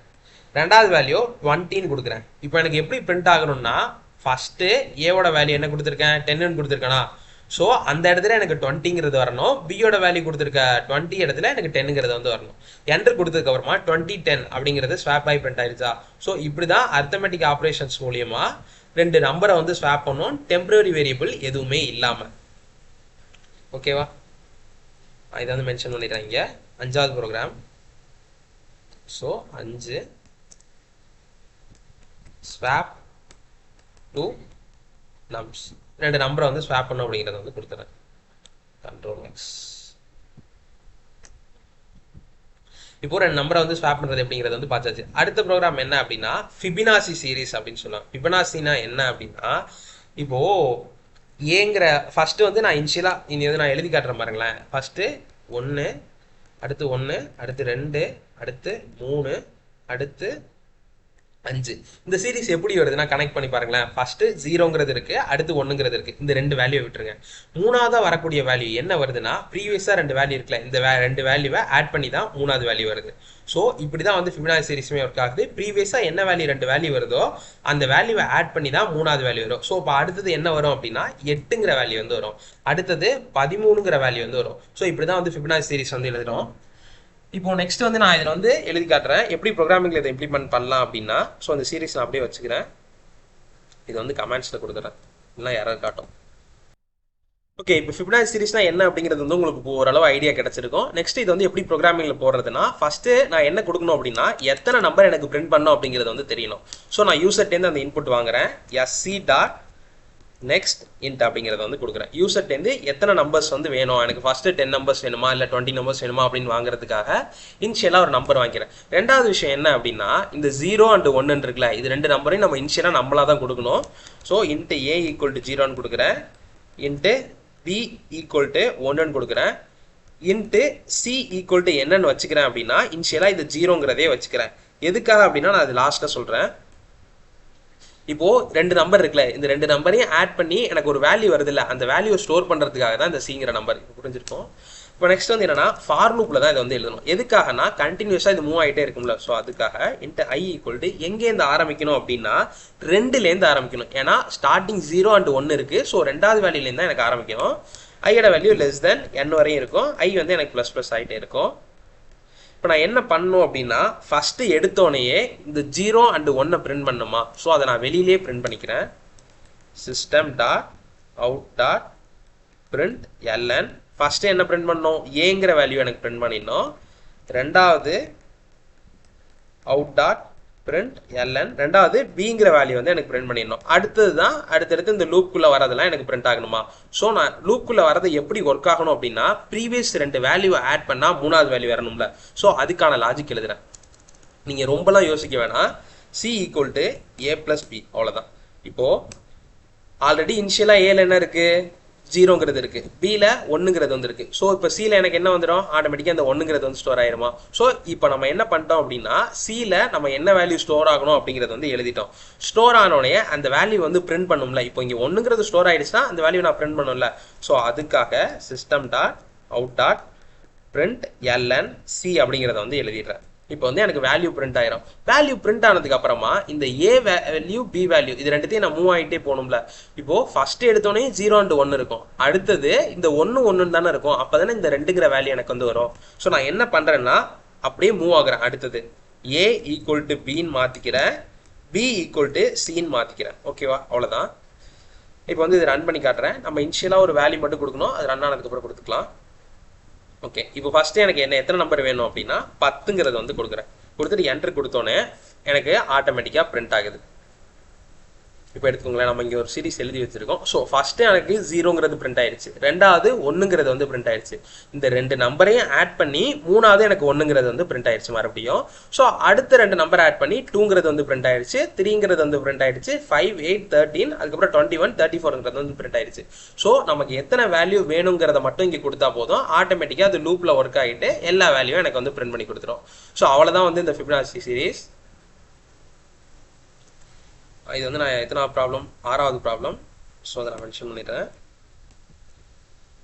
ரெண்டாவது வேல்யூ 20ன்னு கொடுக்குறேன். இப்போ எனக்கு எப்படி பிரிண்ட் ஆகணும்னா ஃபஸ்ட்டு ஏவோட வேல்யூ என்ன கொடுத்துருக்கேன்? 10ன்னு கொடுத்துருக்கேனா? ஸோ அந்த இடத்துல எனக்கு 20ங்கிறது வரணும். பியோட வேல்யூ கொடுத்துருக்க 20 இடத்துல எனக்கு 10ங்கிறது வந்து வரணும். என்டர் கொடுத்ததுக்கு அப்புறமா 20 10 அப்படிங்கிறது ஸ்வாப் ஆகி பிரிண்ட் ஆயிடுச்சா? ஸோ இப்படி தான் அர்த்தமெட்டிக் ஆப்ரேஷன்ஸ் மூலியமா ரெண்டு நம்பரை வந்து ஸ்வாப் பண்ணும், டெம்பரரி வேரியபிள் எதுவுமே இல்லாமல். ஓகேவா? இதை வந்து மென்ஷன் பண்ணிடுறேன் இங்கே 5வது program. So 5 swap two nums, ரெண்டு நம்பரை வந்து ஸ்வாப் பண்ணும் அப்படிங்கிறத வந்து கொடுத்துறேன். Control X. இப்போ ரெண்டு நம்பரை வந்து ஸ்வாப் பண்ணுறது எப்படிங்கிறது வந்து பார்த்தாச்சு. அடுத்த ப்ரோக்ராம் என்ன அப்படின்னா ஃபிபனாசி சீரீஸ் அப்படின்னு சொல்லலாம். ஃபிபனாசினா என்ன அப்படின்னா இப்போ ஏங்கிற ஃபர்ஸ்ட் வந்து நான் இனிஷியலாக இனி வந்து நான் எழுதி காட்டுறேன் பாருங்களேன். ஃபர்ஸ்ட்டு 1, அடுத்து 1, அடுத்து 2, அடுத்து 3, அடுத்து 5. இந்த சீரிஸ் எப்படி வருதுன்னா கனெக்ட் பண்ணி பாருங்களேன். ஃபர்ஸ்ட் 0ங்கிறது இருக்கு, அடுத்து 1ங்கிறது இருக்கு. இந்த ரெண்டு வேல்யூ விட்டுருங்க. மூணாவதா வரக்கூடிய வேல்யூ என்ன வருதுன்னா ப்ரீவியஸா ரெண்டு வேல்யூ இருக்குல்ல, இந்த ரெண்டு வேல்யூவை ஆட் பண்ணி தான் மூணாவது வேல்யூ வருது. ஸோ இப்படி தான் வந்து ஃபிபனாசி சீரிஸுமே ஒர்க் ஆகுது. ப்ரீவியஸா என்ன வேல்யூ ரெண்டு வேல்யூ வருதோ அந்த வேல்யூவை ஆட் பண்ணி தான் மூணாவது வேல்யூ வரும். ஸோ இப்போ அடுத்தது என்ன வரும் அப்படின்னா 8ங்கிற வேல்யூ வந்து வரும், அடுத்தது 13ங்கிற வேல்யூ வந்து வரும். ஸோ இப்படி தான் வந்து ஃபிபனாசி சீரிஸ் வந்து எழுதுறோம். இப்போ நெக்ஸ்ட் வந்து நான் இதில் வந்து எழுதி காட்டுறேன் எப்படி ப்ரோக்ராமிங்கில் இதை இம்ப்ளிமெண்ட் பண்ணலாம் அப்படின்னா. ஸோ அந்த சீரிஸ் நான் அப்படியே வச்சுக்கிறேன். இது வந்து கமெண்ட்ஸில் கொடுத்துறேன், இல்லைனா எரர் காட்டும். ஓகே, இப்போ ஃபிபனாசி சீரிஸ்னா என்ன அப்படிங்கிறது வந்து உங்களுக்கு ஓரளவு ஐடியா கிடைச்சிருக்கும். நெக்ஸ்ட் இது வந்து எப்படி ப்ரோக்ராமிங்கில் போடுறதுன்னா ஃபர்ஸ்ட்டு நான் என்ன கொடுக்கணும் அப்படின்னா எத்தனை நம்பர் எனக்கு பிரிண்ட் பண்ணணும் அப்படிங்கிறது வந்து தெரியணும். ஸோ நான் யூசர்ட்டேருந்து அந்த இன்புட் வாங்குறேன். எஸ்சி டாட் நெக்ஸ்ட் இன்ட் அப்படிங்கிறத வந்து கொடுக்குறேன். யூசர்ட்டேருந்து எத்தனை நம்பர்ஸ் வந்து வேணும், எனக்கு ஃபர்ஸ்ட் 10 நம்பர்ஸ் வேணுமா இல்லை 20 நம்பர்ஸ் வேணுமா அப்படின்னு வாங்குறதுக்காக இனிஷியலாக ஒரு நம்பர் வாங்கிக்கிறேன். ரெண்டாவது விஷயம் என்ன அப்படின்னா இந்த 0 and 1 இருக்குல்ல, இது ரெண்டு நம்பரையும் நம்ம இனிஷியலாக நம்மளாக தான் கொடுக்கணும். So int A equal to 0ன்னு கொடுக்குறேன், இன்ட்டு பி ஈக்குவல் டு 1ன்னு கொடுக்குறேன், இன்ட்டு சி ஈக்குவல் டு என்னன்னு வச்சுக்கிறேன். அப்படின்னா இனிஷியலாக இது 0ங்கிறதே வச்சுக்கிறேன். எதுக்காக அப்படின்னா நான் அது லாஸ்ட்டாக சொல்கிறேன். இப்போ ரெண்டு நம்பர் இருக்குல்ல, இந்த ரெண்டு நம்பரையும் ஆட் பண்ணி எனக்கு ஒரு வேல்யூ வருது இல்லை, அந்த வேல்யூ ஸ்டோர் பண்ணுறதுக்காக தான் இந்த சிங்கிற நம்பர். புரிஞ்சிருக்கும். இப்போ நெக்ஸ்ட் வந்து என்னன்னா ஃபார் லூப்ல தான் இதை வந்து எழுதணும். எதுக்காகனா கண்டினியூஸாக இது மூவ் ஆகிட்டே இருக்கும்ல, ஸோ அதுக்காக இன்ட்டு ஐ ஈக்குவல் டு எங்கேருந்து ஆரம்பிக்கணும் அப்படின்னா 2லேருந்து ஆரம்பிக்கணும். ஏன்னா ஸ்டார்டிங் 0 and 1 இருக்கு. ஸோ ரெண்டாவது வேல்யூலேருந்து தான் எனக்கு ஆரம்பிக்கணும். ஐயோட வேல்யூ லெஸ் தென் n வரையும் இருக்கும். ஐ வந்து எனக்கு ப்ளஸ் ஆகிட்டே இருக்கும். இப்போ நான் என்ன பண்ணணும் அப்படின்னா ஃபஸ்ட்டு எடுத்தோடனேயே இந்த 0 and 1 பிரிண்ட் பண்ணுமா. ஸோ அதை நான் வெளியிலே பிரிண்ட் பண்ணிக்கிறேன். System dot out dot print LN. First என்ன பிரிண்ட் பண்ணணும், ஏங்கிற வேல்யூ எனக்கு பிரிண்ட் பண்ணிடணும். ரெண்டாவது அவுட் டாட் பிரிண்ட் எல்என், ரெண்டாவது பிங்கிற வேல்யூ வந்து எனக்கு பிரிண்ட் பண்ணிடணும். அடுத்தது தான் அடுத்தடுத்து இந்த லூப்புக்குள்ளே வரதெல்லாம் எனக்கு பிரிண்ட் ஆகணுமா. ஸோ நான் லூப்புக்குள்ளே வரது எப்படி ஒர்க் ஆகணும் அப்படின்னா ப்ரீவியஸ் ரெண்டு வேல்யூவை ஆட் பண்ணால் மூணாவது வேல்யூ வரணும்ல. ஸோ அதுக்கான லாஜிக் எழுதுறேன். நீங்கள் ரொம்பலாம் யோசிக்க வேணாம். C equal to A plus B, அவ்வளோதான். இப்போது ஆல்ரெடி இனிஷியலாக ஏல என்ன இருக்கு, ஜீரோங்கிறது இருக்கு, பியில் ஒன்றுங்கிறது வந்து இருக்கு. ஸோ இப்போ சியில் எனக்கு என்ன வந்துடும், ஆட்டோமேட்டிக்காக அந்த ஒன்றுங்கிறது வந்து ஸ்டோர் ஆயிருமா. ஸோ இப்போ நம்ம என்ன பண்ணிட்டோம் அப்படின்னா, சியில் நம்ம என்ன வேல்யூ ஸ்டோர் ஆகணும் அப்படிங்கிறது வந்து எழுதிட்டோம். ஸ்டோர் ஆனோடனே அந்த வேல்யூ வந்து பிரிண்ட் பண்ணும்ல. இப்போ இங்கே ஒன்றுங்கிறது ஸ்டோர் ஆயிடுச்சுன்னா அந்த வேல்யூ நான் பிரிண்ட் பண்ணும்ல. ஸோ அதுக்காக system dot out dot print LN C அப்படிங்கிறத வந்து எழுதிடுறேன். இப்போ வந்து எனக்கு வேல்யூ பிரிண்ட் ஆயிரும். வேல்யூ பிரிண்ட் ஆனதுக்கு அப்புறமா இந்த ஏ வேல்யூ பி வேல்யூ இது ரெண்டுத்தையும் நான் மூவ் ஆகிட்டே போகணும்ல. இப்போ ஃபர்ஸ்ட் எடுத்தோடனே 0 இருக்கும், அடுத்தது இந்த 1 தானே இருக்கும். அப்போ தானே இந்த 2ங்கிற வேல்யூ எனக்கு வந்து வரும். ஸோ நான் என்ன பண்ணுறேன்னா அப்படியே மூவ் ஆகுறேன். அடுத்தது ஏ ஈக்குவல் டு பின்னு மாற்றிக்கிறேன், பி ஈக்குவல் டு சின்னு மாற்றிக்கிறேன். ஓகேவா, அவ்வளோதான். இப்போ வந்து இது ரன் பண்ணி காட்டுறேன். நம்ம இனிஷியலாக ஒரு வேல்யூ மட்டும் கொடுக்கணும், அது ரன் ஆனதுக்கப்புறம் கொடுத்துக்கலாம். ஓகே, இப்போ ஃபஸ்ட்டு எனக்கு எத்தனை நம்பர் வேணும் அப்படின்னா 10ங்கிறது வந்து கொடுக்குறேன். கொடுத்துட்டு என்ட்ரு கொடுத்தோன்னே எனக்கு ஆட்டோமேட்டிக்காக பிரிண்ட் ஆகுது. இப்போ எடுத்துக்கோங்களேன், நம்ம இங்கே ஒரு சீரிஸ் எழுதி வச்சிருக்கோம். ஸோ ஃபஸ்ட்டு எனக்கு 0ங்கிறது பிரிண்ட் ஆயிடுச்சு, ரெண்டாவது 1ங்கிறது வந்து பிரிண்ட் ஆயிடுச்சு. இந்த 2 நம்பரையும் ஆட் பண்ணி மூணாவது எனக்கு 1ங்கிறது வந்து பிரிண்ட் ஆயிடுச்சு மறுபடியும். ஸோ அடுத்த 2 நம்பர் ஆட் பண்ணி 2ங்கிறது வந்து பிரிண்ட் ஆயிடுச்சு, 3ங்கிறது வந்து பிரிண்ட் ஆயிடுச்சு, 5, 8, 13, அதுக்கப்புறம் 21, 34ங்கிறது வந்து பிரிண்ட் ஆயிடுச்சு. ஸோ நமக்கு எத்தனை வேல்யூ வேணுங்கிறத மட்டும் இங்கே கொடுத்தா போதும், ஆட்டோமேட்டிக்காக அது லூப்பில் ஒர்க் ஆகிட்டு எல்லா வேல்யூவும் எனக்கு வந்து பிரிண்ட் பண்ணி கொடுத்துரும். ஸோ அவ்வளோதான் வந்து இந்த ஃபிபனாச்சி சீரீஸ். இது வந்து நான் எத்தனாவது ப்ராப்ளம், 6வது ப்ராப்ளம். ஸோ அதை நான் மென்ஷன் பண்ணிடுறேன்.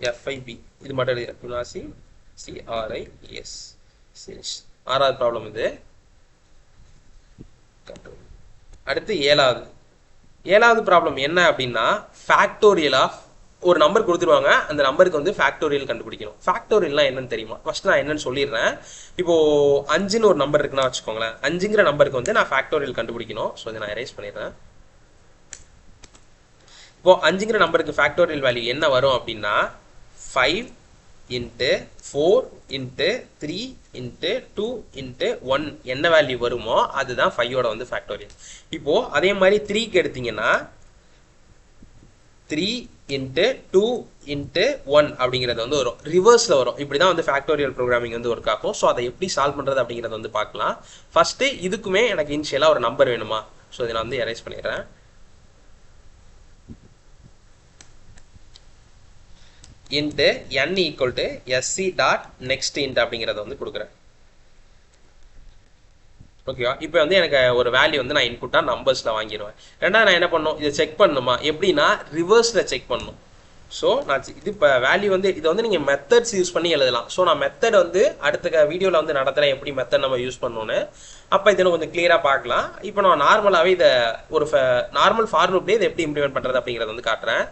எஃப்ஐபி இது மட்டும் எழுதி, ஃபிபனாச்சி சிஆர்ஐஎஸ் சீரிஸ் 6வது ப்ராப்ளம் இது. அடுத்து 7வது ப்ராப்ளம் என்ன அப்படின்னா, ஃபேக்டோரியல் ஆஃப் ஒரு நம்பர் கொடுத்துருவாங்க, அந்த நம்பருக்கு வந்து ஃபேக்டோரியல் கண்டுபிடிக்கணும். ஃபேக்டோரியல்னா என்னன்னு தெரியுமா? ஃபர்ஸ்ட் நான் என்னன்னு சொல்லிடுறேன். இப்போ 5ன்னு ஒரு நம்பர் இருக்குன்னா வச்சுக்கோங்களேன், 5ங்கிற நம்பருக்கு வந்து நான் ஃபேக்டோரியல் கண்டுபிடிக்கணும். ஸோ இதை நான் எரேஸ் பண்ணிடுறேன். இப்போ 5ங்கிற நம்பருக்கு ஃபேக்டோரியல் வேல்யூ என்ன வரும் அப்படின்னா 5 × 4 × 3 × 2 × 1 என்ன வேல்யூ வருமோ அதுதான் 5ஓட வந்து ஃபேக்டோரியல். இப்போ அதே மாதிரி 3க்கு எடுத்தீங்கன்னா 3 × 2 × 1 அப்படிங்கிறது வந்து வரும், ரிவர்ஸில் வரும். இப்படி தான் வந்து ஃபேக்டோரியல் ப்ரோக்ராமிங் வந்து ஒர்க் ஆகும். ஸோ அதை எப்படி சால்வ் பண்ணுறது அப்படிங்கிறத வந்து பார்க்கலாம். ஃபஸ்ட்டு இதுக்குமே எனக்கு இனிஷியலாக ஒரு நம்பர் வேணுமா. ஸோ இதை நான் வந்து எரேஸ் பண்ணிடுறேன். Into n equal to sc dot next int அப்படிங்கிறத வந்து கொடுக்குறேன். ஓகேவா, இப்போ வந்து எனக்கு ஒரு வேல்யூ வந்து நான் இன்புட்டாக நம்பர்ஸில் வாங்கிடுவேன். ரெண்டாவது நான் என்ன பண்ணணும், இதை செக் பண்ணணுமா, எப்படின்னா ரிவர்ஸில் செக் பண்ணணும். ஸோ நான் இது இப்போ வேல்யூ வந்து இதை வந்து நீங்கள் மெத்தட்ஸ் யூஸ் பண்ணி எழுதலாம். ஸோ நான் மெத்தட் வந்து அடுத்த வீடியோவில் வந்து நடத்துகிறேன், எப்படி மெத்தட் நம்ம யூஸ் பண்ணணும்னு. அப்போ இதை கொஞ்சம் கிளியராக பார்க்கலாம். இப்போ நான் நார்மலாகவே இதை ஒரு நார்மல் ஃபார்முலேயே இதை எப்படி இம்ப்ளிமெண்ட் பண்ணுறது அப்படிங்கிறத வந்து காட்டுறேன்.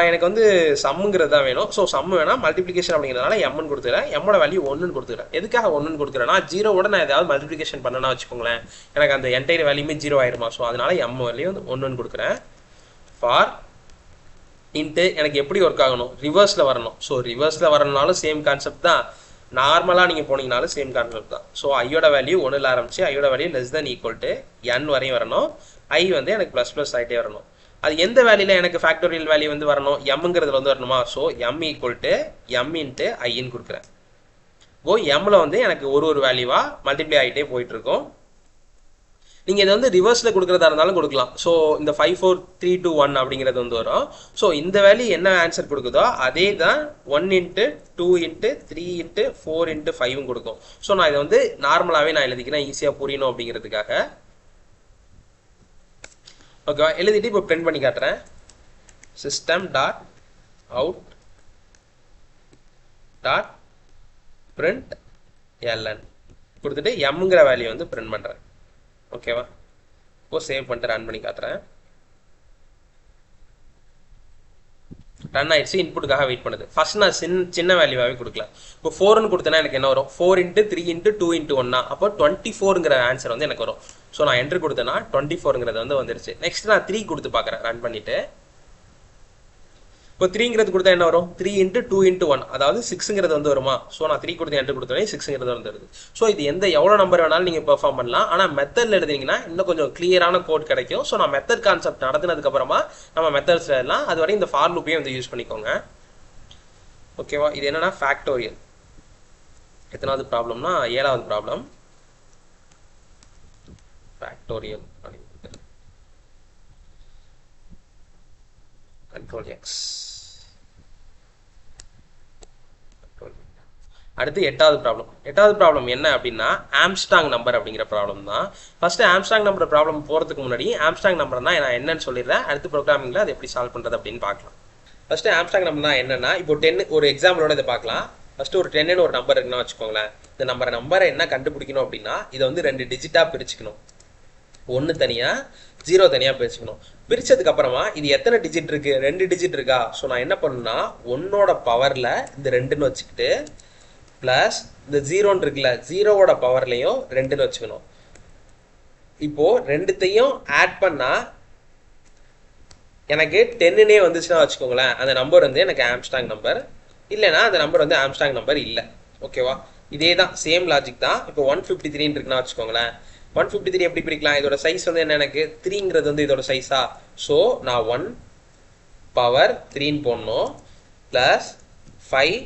எனக்கு வந்து சம்முங்கிறது தான் வேணும். ஸோ சம்மு வேணால் மல்டிப்ளிகேஷன் அப்படிங்கிறதுனால எம்னு கொடுத்துக்கிறேன். எம்மோட வேல்யூ 1ன்னு கொடுத்துக்கிறேன். எதுக்காக 1ன்னு கொடுக்குறேன்னா, 0வோட நான் ஏதாவது மல்டிப்ளிகேஷன் பண்ணனா வச்சுக்கோங்களேன், எனக்கு அந்த என்டையர் வேல்யூமே 0 ஆயிருமா. ஸோ அதனால எம் வேல்யூ வந்து 1ன்னு கொடுக்குறேன். ஃபார் இன்ட்டு எனக்கு எப்படி ஒர்க் ஆகணும், ரிவர்ஸில் வரணும். ஸோ ரிவர்ஸில் வரணுனாலும் சேம் கான்செப்ட் தான், நார்மலாக நீங்கள் போனீங்கனாலும் சேம் கான்செப்ட் தான். ஸோ ஐயோட வேல்யூ 1ல் ஆரம்பிச்சு ஐயோட value less than equal to n வரையும் வரணும். ஐ வந்து எனக்கு ப்ளஸ் ஆகிட்டே வரணும். அது எந்த வேல்யூவில் எனக்கு ஃபேக்டோரியல் வேல்யூ வந்து வரணும், எம்ங்கிறதுல வந்து வரணுமா. So M equal to M into ஐன்னு கொடுக்குறேன். இப்போ எம்மில் வந்து எனக்கு ஒரு வேல்யூவாக மல்டிப்ளை ஆகிட்டே போயிட்டுருக்கும். நீங்கள் இதை வந்து ரிவர்ஸில் கொடுக்குறதா இருந்தாலும் கொடுக்கலாம். ஸோ இந்த 5, 4, 3, 2, 1 அப்படிங்கிறது வந்து வரும். ஸோ இந்த வேல்யூ என்ன ஆன்சர் கொடுக்குதோ அதே தான் 1 × 2 × 3 × 4 × 5 கொடுக்கும். ஸோ நான் இதை வந்து நார்மலாகவே நான் எழுதிக்கிறேன், ஈஸியாக புரியணும் அப்படிங்கிறதுக்காக. ஓகேவா, எழுதிட்டு இப்போ பிரிண்ட் பண்ணி காட்டுறேன். System dot out dot print LN கொடுத்துட்டு எம்ங்கிற வேல்யூ வந்து பிரிண்ட் பண்ணுறேன். ஓகேவா, இப்போ சேவ் பண்ணிட்டு ரன் பண்ணி காட்டுறேன். ரன் ஆயிடுச்சு, இன்புட்டுக்காக வெயிட் பண்ணுது. ஃபர்ஸ்ட் நான் சின்ன வேல்யூவாகவே கொடுக்கல. இப்போ 4ன்னு கொடுத்தேன்னா எனக்கு என்ன வரும், 4 × 3 × 2 × 1 அப்போ 24ங்கிற ஆன்சர் வந்து எனக்கு வரும். ஸோ நான் என்ட்ரு கொடுத்தேன்னா 24ங்கிறது வந்து வந்துருச்சு. நெக்ஸ்ட் நான் 3 கொடுத்து பார்க்குறேன் ரன் பண்ணிட்டு. இப்போ 3ங்கிறது கொடுத்தா என்ன வரும், 3 × 2 × 1 அதாவது 6ங்கிறது வந்து வருமா. ஸோ நான் 3 கொடுத்து என்ட்ரு கொடுத்தோன்னே 6ங்கிறது வந்துடுது. ஸோ இது எவ்வளோ நம்பர் வேணாலும் நீங்கள் பெர்ஃபார்ம் பண்ணலாம். ஆனால் மெத்தடில் எழுதிங்கன்னா இன்னும் கொஞ்சம் கிளியரான கோட் கிடைக்கும். ஸோ நான் மெத்தட் கான்செப்ட் நடத்தினதுக்கப்புறமா நம்ம மெத்தட்ஸ் எழுதலாம். அது வரை இந்த ஃபார் லூப்பையும் வந்து யூஸ் பண்ணிக்கோங்க. ஓகேவா, இது என்னன்னா ஃபேக்டோரியல். எத்தனாவது ப்ராப்ளம்னா 7வது ப்ராப்ளம். Factorial control x. அடுத்து எட்டாவது ப்ராப்ளம் என்ன அப்படின்னா ஆம்ஸ்ட்ராங் நம்பர் அப்படிங்கிற ப்ராப்ளம் தான். ஃபர்ஸ்ட் ஆம்ஸ்ட்ராங் நம்பர் ப்ராப்ளம் போகிறதுக்கு முன்னாடி ஆம்ஸ்ட்ராங் நம்பர்னா நான் என்னன்னு சொல்லிடுறேன். அடுத்து ப்ரோக்ராமிங்கில் அதை எப்படி சால்வ் பண்ணுறது அப்படின்னு பார்க்கலாம். ஃபர்ஸ்ட் ஆம்ஸ்ட்ராங் நம்பர்னா என்னன்னா, இப்போ 10 ஒரு எக்ஸாம்பிளோட இதை பார்க்கலாம். ஃபர்ஸ்ட் ஒரு 10ன்னு ஒரு நம்பர் இருக்குன்னு வச்சுக்கோங்களேன். இந்த நம்பரை என்ன கண்டுபிடிக்கணும் அப்படின்னா, இதை வந்து 2 டிஜிட்டாக பிரிச்சுக்கணும். 1 தனியாக 0 தனியாக பிரிச்சுக்கணும். பிரிச்சதுக்கு அப்புறமா இது எத்தனை டிஜிட் இருக்கு? 2 டிஜிட் இருக்கா? ஸோ நான் என்ன பண்ணுன்னா 1ஓட பவரில் இந்த 2ன்னு வச்சுக்கிட்டு பிளஸ் இந்த 0 இருக்குல்ல, 0ஓட பவர்லையும் 2ன்னு வச்சுக்கணும். இப்போ ரெண்டுத்தையும் ஆட் பண்ணா எனக்கு 10னே வந்துச்சுன்னா வச்சுக்கோங்களேன், அந்த நம்பர் வந்து எனக்கு ஆம்ஸ்ட்ராங் நம்பர். இல்லைன்னா அந்த நம்பர் வந்து ஆம்ஸ்ட்ராங் நம்பர் இல்லை. ஓகேவா? இதே தான், சேம் லாஜிக் தான். இப்போ 153 இருக்குன்னா வச்சுக்கோங்களேன், 153 எப்படி பிரிக்கலாம்? இதோட சைஸ் வந்து என்ன, எனக்கு 3ங்கிறது வந்து இதோட சைஸா. ஸோ நான் 1 பவர் 3ன்னு போடணும், பிளஸ் 5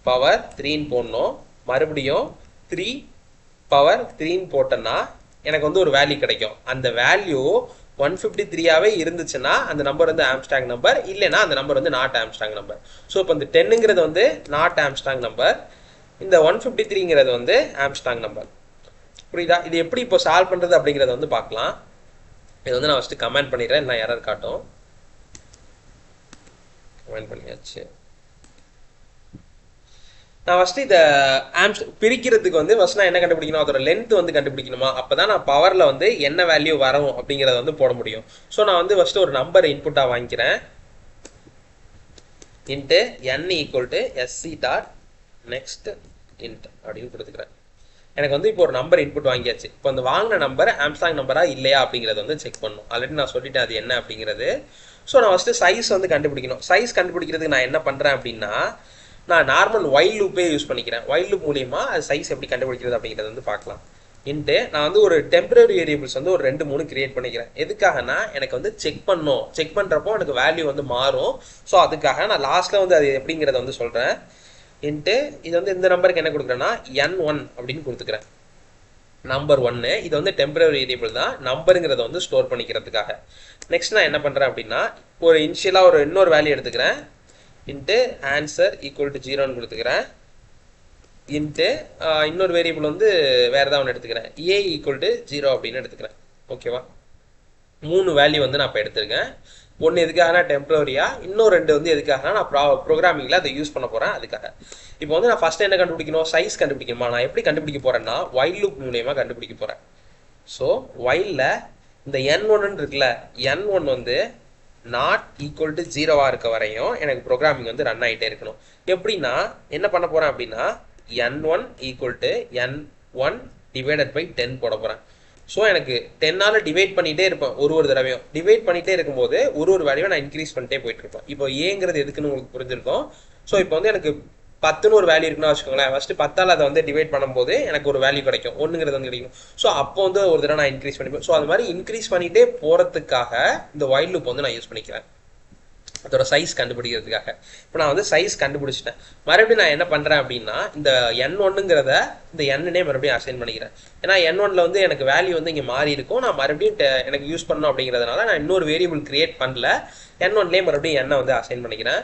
பவர் 3ன்னு போடணும், மறுபடியும் 3 பவர் 3ன்னு போட்டேன்னா எனக்கு வந்து ஒரு வேல்யூ கிடைக்கும். அந்த வேல்யூ 153ஆவே இருந்துச்சுன்னா அந்த நம்பர் வந்து ஆம்ஸ்ட்ராங் நம்பர், இல்லைன்னா அந்த நம்பர் வந்து நாட் ஆம்ஸ்ட்ராங் நம்பர். ஸோ இப்போ இந்த 10ங்கிறது வந்து நாட் ஆம்ஸ்ட்ராங் நம்பர், இந்த 153ங்கிறது வந்து ஆம்ஸ்ட்ராங் நம்பர். புரியுதா? இது எப்படி இப்போ சால்வ் பண்ணுறது அப்படிங்கிறத வந்து பார்க்கலாம். இது வந்து நான் ஃபஸ்ட்டு கமெண்ட் பண்ணிடுறேன், நான் எரர் காட்டும். கமெண்ட் பண்ணியாச்சு. நான் ஃபஸ்ட்டு இதை பிரிக்கிறதுக்கு வந்து ஃபஸ்ட் நான் என்ன கண்டுபிடிக்கணும், அதோட லென்த் வந்து கண்டுபிடிக்கணுமா. அப்போ தான் நான் பவரில் வந்து என்ன வேல்யூ வரும் அப்படிங்கிறத வந்து போட முடியும். ஸோ நான் வந்து ஃபஸ்ட்டு ஒரு நம்பர் இன்புட்டாக வாங்கிக்கிறேன். Into n equal SC dot next int அப்படின்னு கொடுத்துக்கிறேன். எனக்கு வந்து இப்போ ஒரு நம்பர் இன்புட் வாங்கியாச்சு. இப்போ அந்த வாங்கின நம்பர் ஆம்ஸ்ட்ராங் நம்பரா இல்லையா அப்படிங்கிறத வந்து செக் பண்ணணும். ஆல்ரெடி நான் சொல்லிட்டேன் அது என்ன அப்படிங்கிறது. ஸோ நான் ஃபஸ்ட்டு சைஸ் வந்து கண்டுபிடிக்கணும். சைஸ் கண்டுபிடிக்கிறதுக்கு நான் என்ன பண்ணுறேன் அப்படின்னா, நான் நார்மல் வைல் லூப்பே யூஸ் பண்ணிக்கிறேன். வைல் லூப் மூலியமா அது சைஸ் எப்படி கண்டுபிடிக்கிறது அப்படிங்கிறது வந்து பார்க்கலாம். இன்ட்டு நான் வந்து ஒரு டெம்பரரி வேரியபிள்ஸ் வந்து ஒரு 2-3 கிரியேட் பண்ணிக்கிறேன். எதுக்காகனா எனக்கு வந்து செக் பண்ணணும். செக் பண்ணுறப்போ எனக்கு வேல்யூ வந்து மாறும். ஸோ அதுக்காக நான் லாஸ்ட்டில் வந்து அது எப்படிங்கிறத வந்து சொல்கிறேன். இன்ட்டு இது வந்து இந்த நம்பருக்கு என்ன கொடுக்குறேன்னா n1 அப்படின்னு கொடுத்துக்கிறேன். நம்பர் 1 இது வந்து டெம்பரரி வேரியபிள் தான், நம்பருங்கிறத வந்து ஸ்டோர் பண்ணிக்கிறதுக்காக. நெக்ஸ்ட் நான் என்ன பண்ணுறேன் அப்படின்னா, ஒரு இனிஷியலாக ஒரு இன்னொரு வேல்யூ எடுத்துக்கிறேன். இன்ட்டு ஆன்சர் ஈக்குவல் டு 0ன்னு கொடுத்துக்கிறேன். இன்ட்டு இன்னொரு வேரியபிள் வந்து வேறு ஏதாவது ஒன்று எடுத்துக்கிறேன், a ஈக்குவல் டு 0 அப்படின்னு எடுத்துக்கிறேன். ஓகேவா? 3 வேல்யூ வந்து நான் இப்போ எடுத்துருக்கேன். ஒன்று எதுக்காகனா டெம்பரரியா, இன்னும் 2 வந்து எதுக்காகனா நான் ப்ரோக்ராமிங்கில் அதை யூஸ் பண்ண போகிறேன். அதுக்காக இப்போ வந்து நான் ஃபஸ்ட்டு என்ன கண்டுபிடிக்கணும், சைஸ் கண்டுபிடிக்கணுமா. நான் எப்படி கண்டுபிடிக்க போகிறேன்னா வைல் லூப் மூலியமாக கண்டுபிடிக்க போகிறேன். ஸோ வைலில் இந்த n1 இருக்குல்ல, n1 வந்து நாட் ஈக்குவல் டு 0வா இருக்க வரையும் எனக்கு ப்ரோக்ராமிங் வந்து ரன் ஆகிட்டே இருக்கணும். எப்படின்னா என்ன பண்ண போகிறேன் அப்படின்னா, n1 equal to n1 divided by 10 போட போகிறேன். ஸோ எனக்கு 10ஆல் டிவைட் பண்ணிகிட்டே இருப்பேன். ஒரு தடவையும் டிவைட் பண்ணிகிட்டே இருக்கும்போது ஒரு வேல்யூவை நான் இன்க்ரீஸ் பண்ணிட்டே போயிட்டு இருப்பேன். இப்போ ஏங்கிறது எதுக்குன்னு உங்களுக்கு புரிஞ்சிருக்கும். ஸோ இப்போ வந்து எனக்கு 10ன்னு ஒரு வேல்யூ இருக்குன்னா வச்சுக்கோங்களேன், ஃபஸ்ட்டு 10ஆல் அதை வந்து டிவைட் பண்ணும்போது எனக்கு ஒரு வேல்யூ கிடைக்கும், 1ங்கிறது வந்து கிடைக்கும். ஸோ அப்போ வந்து ஒரு தடவை நான் இன்க்ரீஸ் பண்ணிப்பேன். ஸோ அது மாதிரி இன்க்ரீஸ் பண்ணிகிட்டே போகிறதுக்காக இந்த வைல் லூப் வந்து நான் யூஸ் பண்ணிக்கிறேன், அதோட சைஸ் கண்டுபிடிக்கிறதுக்காக. இப்போ நான் வந்து சைஸ் கண்டுபிடிச்சிட்டேன். மறுபடியும் நான் என்ன பண்ணுறேன் அப்படின்னா, இந்த n1ங்கிறத இந்த n-னே மறுபடியும் அசைன் பண்ணிக்கிறேன். ஏன்னா n1ல வந்து எனக்கு வேல்யூ வந்து இங்கே மாறி இருக்கும். நான் மறுபடியும் எனக்கு யூஸ் பண்ணணும் அப்படிங்கிறதுனால நான் இன்னொரு வேரியபிள் கிரியேட் பண்ணல, n1லேயே மறுபடியும் n-ஐ வந்து அசைன் பண்ணிக்கிறேன்.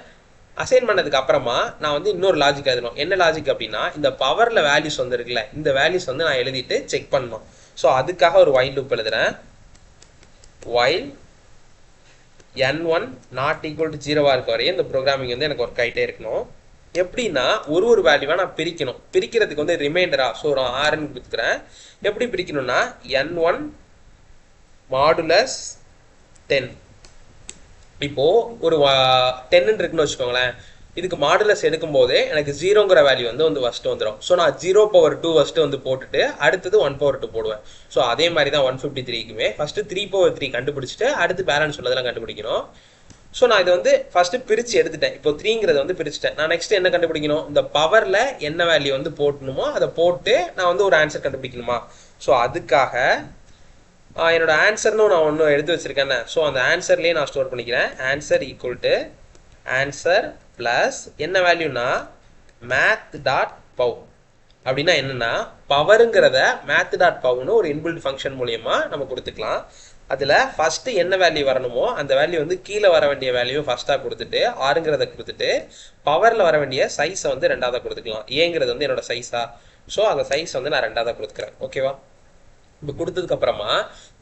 அசைன் பண்ணதுக்கு அப்புறமா நான் வந்து இன்னொரு லாஜிக் எழுதணும். என்ன லாஜிக் அப்படின்னா, இந்த பவரில் வேல்யூஸ் வந்து இருக்குல்ல, இந்த வேல்யூஸ் வந்து நான் எழுதிட்டு செக் பண்ணணும். ஸோ அதுக்காக ஒரு வைல் லூப் எழுதுறேன். While n1 not equal to 0வா இருக்க வரையும் இந்த ப்ரோக்ராமிங் வந்து எனக்கு ஒர்க் ஆகிட்டே இருக்கணும். எப்படின்னா ஒரு வேல்யூவாக நான் பிரிக்கணும். பிரிக்கிறதுக்கு வந்து ரிமைண்டரா, ஸோ நான் rன்னு கொடுத்துக்கிறேன். எப்படி பிரிக்கணும்னா n1 மாடுலஸ் 10. இப்போ ஒரு 10 இருக்குன்னு வச்சுக்கோங்களேன், இதுக்கு மாடுலஸ் எடுக்கும்போது எனக்கு 0ங்கிற வேல்யூ வந்து ஃபஸ்ட்டு வந்துடும். ஸோ நான் 0/2 ஃபஸ்ட்டு வந்து போட்டுட்டு அடுத்தது 1/2 போடுவேன். ஸோ அதே மாதிரி தான் 153க்குமே ஃபஸ்ட்டு 3/3 கண்டுபிடிச்சிட்டு அடுத்து பேலன்ஸ் உள்ளதெல்லாம் கண்டுபிடிக்கணும். ஸோ நான் இதை வந்து ஃபஸ்ட்டு பிரித்து எடுத்துட்டேன். இப்போ 3ங்கிறத வந்து பிரிச்சுட்டேன். நான் நெக்ஸ்ட் என்ன கண்டுபிடிக்கணும், இந்த பவரில் என்ன வேல்யூ வந்து போட்டணுமோ அதை போட்டு நான் வந்து ஒரு ஆன்சர் கண்டுபிடிக்கணுமா. ஸோ அதுக்காக என்னோட ஆன்சர்னு நான் ஒன்று எடுத்து வச்சிருக்கேன். ஸோ அந்த ஆன்சர்லேயே நான் ஸ்டோர் பண்ணிக்கிறேன். Answer equal to answer plus என்ன வேல்யூனா math.pow. அப்படின்னா என்னன்னா, பவருங்கிறத math.powன்னு ஒரு இன்பில்ட் ஃபங்க்ஷன் மூலியமா நம்ம கொடுத்துக்கலாம். அதில் ஃபஸ்ட்டு என்ன வேல்யூ வரணுமோ அந்த வேல்யூ வந்து கீழே வர வேண்டிய வேல்யூ ஃபஸ்ட்டாக கொடுத்துட்டு ஆறுங்கிறத கொடுத்துட்டு பவரில் வர வேண்டிய சைஸை வந்து ரெண்டாவதாக கொடுத்துக்கலாம். ஏங்கிறது வந்து என்னோட சைஸா, ஸோ அந்த சைஸ் வந்து நான் ரெண்டாவதாக கொடுத்துக்கிறேன். ஓகேவா? இப்போ கொடுத்ததுக்கு அப்புறமா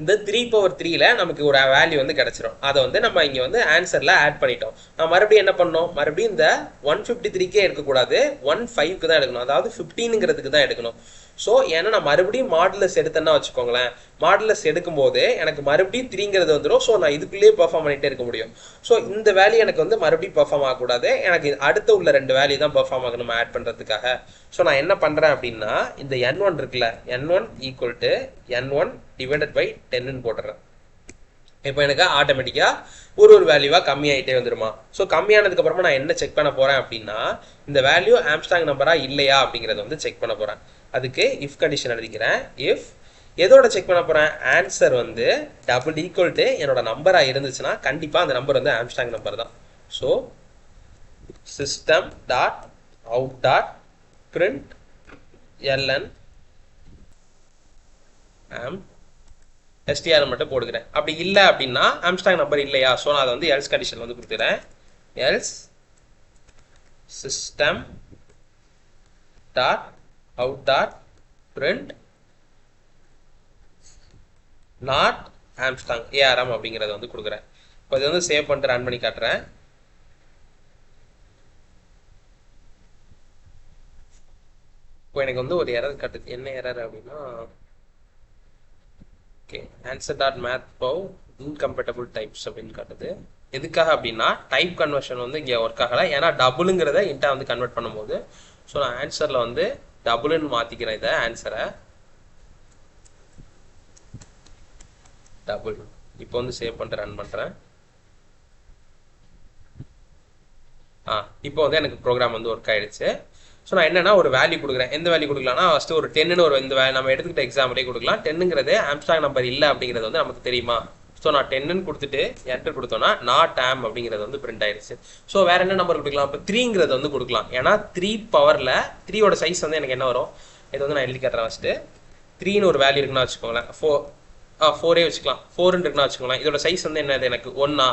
இந்த 3/3ல நமக்கு ஒரு வேல்யூ வந்து கிடைச்சிரும். அதை வந்து நம்ம இங்கே வந்து ஆன்சரில் ஆட் பண்ணிட்டோம். நான் மறுபடியும் என்ன பண்ணோம், மறுபடியும் இந்த 153க்கே எடுக்கக்கூடாது, 15க்கு தான் எடுக்கணும். அதாவது 15ங்கிறதுக்கு தான் எடுக்கணும். ஸோ ஏன்னா நான் மறுபடியும் மாடுலஸ் எடுத்தேன்னா வச்சுக்கோங்களேன், மாடுலஸ் எடுக்கும்போது எனக்கு மறுபடியும் 3ங்கிறது வந்துடும். ஸோ நான் இதுக்குள்ளேயே பெர்ஃபார்ம் பண்ணிகிட்டே இருக்க முடியும். ஸோ இந்த வேல்யூ எனக்கு வந்து மறுபடியும் பெர்ஃபார்ம் ஆகக்கூடாது, எனக்கு அடுத்த உள்ள 2 வேல்யூ தான் பெர்ஃபார்ம் ஆகணும் நம்ம ஆட் பண்ணுறதுக்காக. ஸோ நான் என்ன பண்ணுறேன் அப்படின்னா இந்த n1 இருக்குல்ல, n1 equal to n1 divided by 10ன்னு போட்டுறேன். இப்போ எனக்கு ஆட்டோமேட்டிக்காக ஒரு வேல்யூவாக கம்மியாகிட்டே வந்துடுமா. ஸோ கம்மியானதுக்கு அப்புறமா நான் என்ன செக் பண்ண போகிறேன் அப்படின்னா இந்த வேல்யூ ஆம்ஸ்ட்ராங் நம்பரா இல்லையா அப்படிங்கிறத வந்து செக் பண்ண போகிறேன். அதுக்கு இஃப் கண்டிஷன் எழுதிக்கிறேன். இஃப் எதோட செக் பண்ண போகிறேன், ஆன்சர் வந்து டபுள் ஈக்குவல் டு என்னோட நம்பராக இருந்துச்சுன்னா கண்டிப்பாக அந்த நம்பர் வந்து ஆம்ஸ்ட்ராங் நம்பர் தான். So system dot out dot print LN arm STR மட்டும் போடுகிறேன். அப்படி இல்லை அப்படின்னா ஆம்ஸ்ட்ராங் நம்பர் இல்லையா, ஸோ நான் அதை வந்து எல்ஸ் கண்டிஷன் வந்து கொடுத்துறேன். Else system dot out dot print not Armstrong ARM அப்படிங்கிறத வந்து கொடுக்குறேன். இப்போ இது வந்து சேவ் பண்ணிட்டு ரன் பண்ணி காட்டுறேன். இப்போ எனக்கு வந்து ஒரு எரர் காட்டுது. என்ன எரர் அப்படின்னா answer dot math bow incompatible types அப்படின்னு காட்டுது. எதுக்காக அப்படின்னா டைப் கன்வர்ஷன் வந்து இங்கே ஒர்க் ஆகலை, ஏன்னா டபுளுங்கிறத இன்ட்டா வந்து கன்வெர்ட் பண்ணும்போது. ஸோ நான் ஆன்சரில் வந்து டபுள்னு மாற்றிக்கிறேன். இதை ஆன்சரை டபுள். இப்போ வந்து சேவ் பண்ணிட்டு ரன் பண்ணுறேன். இப்போ வந்து எனக்கு ப்ரோக்ராம் வந்து ஒர்க் ஆகிடுச்சு. ஸோ நான் என்னன்னா ஒரு வேல்யூ கொடுக்குறேன். எந்த வேல்யூ கொடுக்கலாம்னா ஃபஸ்ட்டு ஒரு 10ன்னு ஒரு இந்த நம்ம எடுத்துக்கிட்ட எக்ஸாம்பிளே கொடுக்கலாம். 10ங்கிறது ஆம்ஸ்ட்ராங் நம்பர் இல்லை அப்படிங்கிறது வந்து நமக்கு தெரியுமா. ஸோ நான் 10ன்னு கொடுத்துட்டு என்டர் கொடுத்தோன்னா நாட் ஆம் அப்படிங்கிறது வந்து பிரிண்ட் ஆயிடுச்சு. ஸோ வேற என்ன நம்பர் கொடுக்கலாம், இப்போ 3ங்கிறது வந்து கொடுக்கலாம். ஏன்னா 3 பவரில் 3யோட சைஸ் வந்து எனக்கு என்ன வரும், இது வந்து நான் எழுதி காட்டுறேன். ஃபஸ்ட்டு 3ன்னு ஒரு வேல்யூ இருக்குன்னா வச்சுக்கோங்களேன், 4 வச்சுக்கலாம். 4 இருக்குன்னா வச்சுக்கோங்களேன், இதோட சைஸ் வந்து என்னது எனக்கு 1.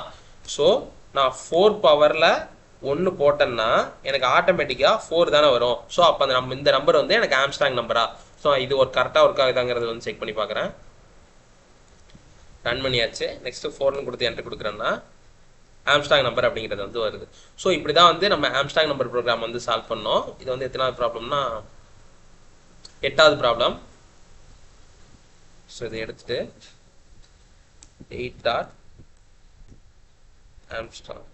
ஸோ நான் 4 பவரில் 1 போட்டேன்னா எனக்கு ஆட்டோமேட்டிக்காக 4 தானே வரும். ஸோ அப்போ அந்த இந்த நம்பர் வந்து எனக்கு ஆம்ஸ்ட்ராங் நம்பரா. ஸோ இது ஒரு கரெக்டாக ஒர்க் ஆகுதாங்கிறது வந்து செக் பண்ணி பார்க்குறேன். ரன் பண்ணியாச்சு. நெக்ஸ்ட் 4ன்னு கொடுத்து என்டர் கொடுக்குறேன்னா ஆம்ஸ்ட்ராங் நம்பர் அப்படிங்கிறது வந்து வருது. ஸோ இப்படி தான் வந்து நம்ம ஆம்ஸ்ட்ராங் நம்பர் ப்ரோக்ராம் வந்து சால்வ் பண்ணோம். இது வந்து எத்தனாவது ப்ராப்ளம்னா 8வது ப்ராப்ளம். ஸோ இதை எடுத்துட்டு 8 டாட் ஆம்ஸ்ட்ராங்.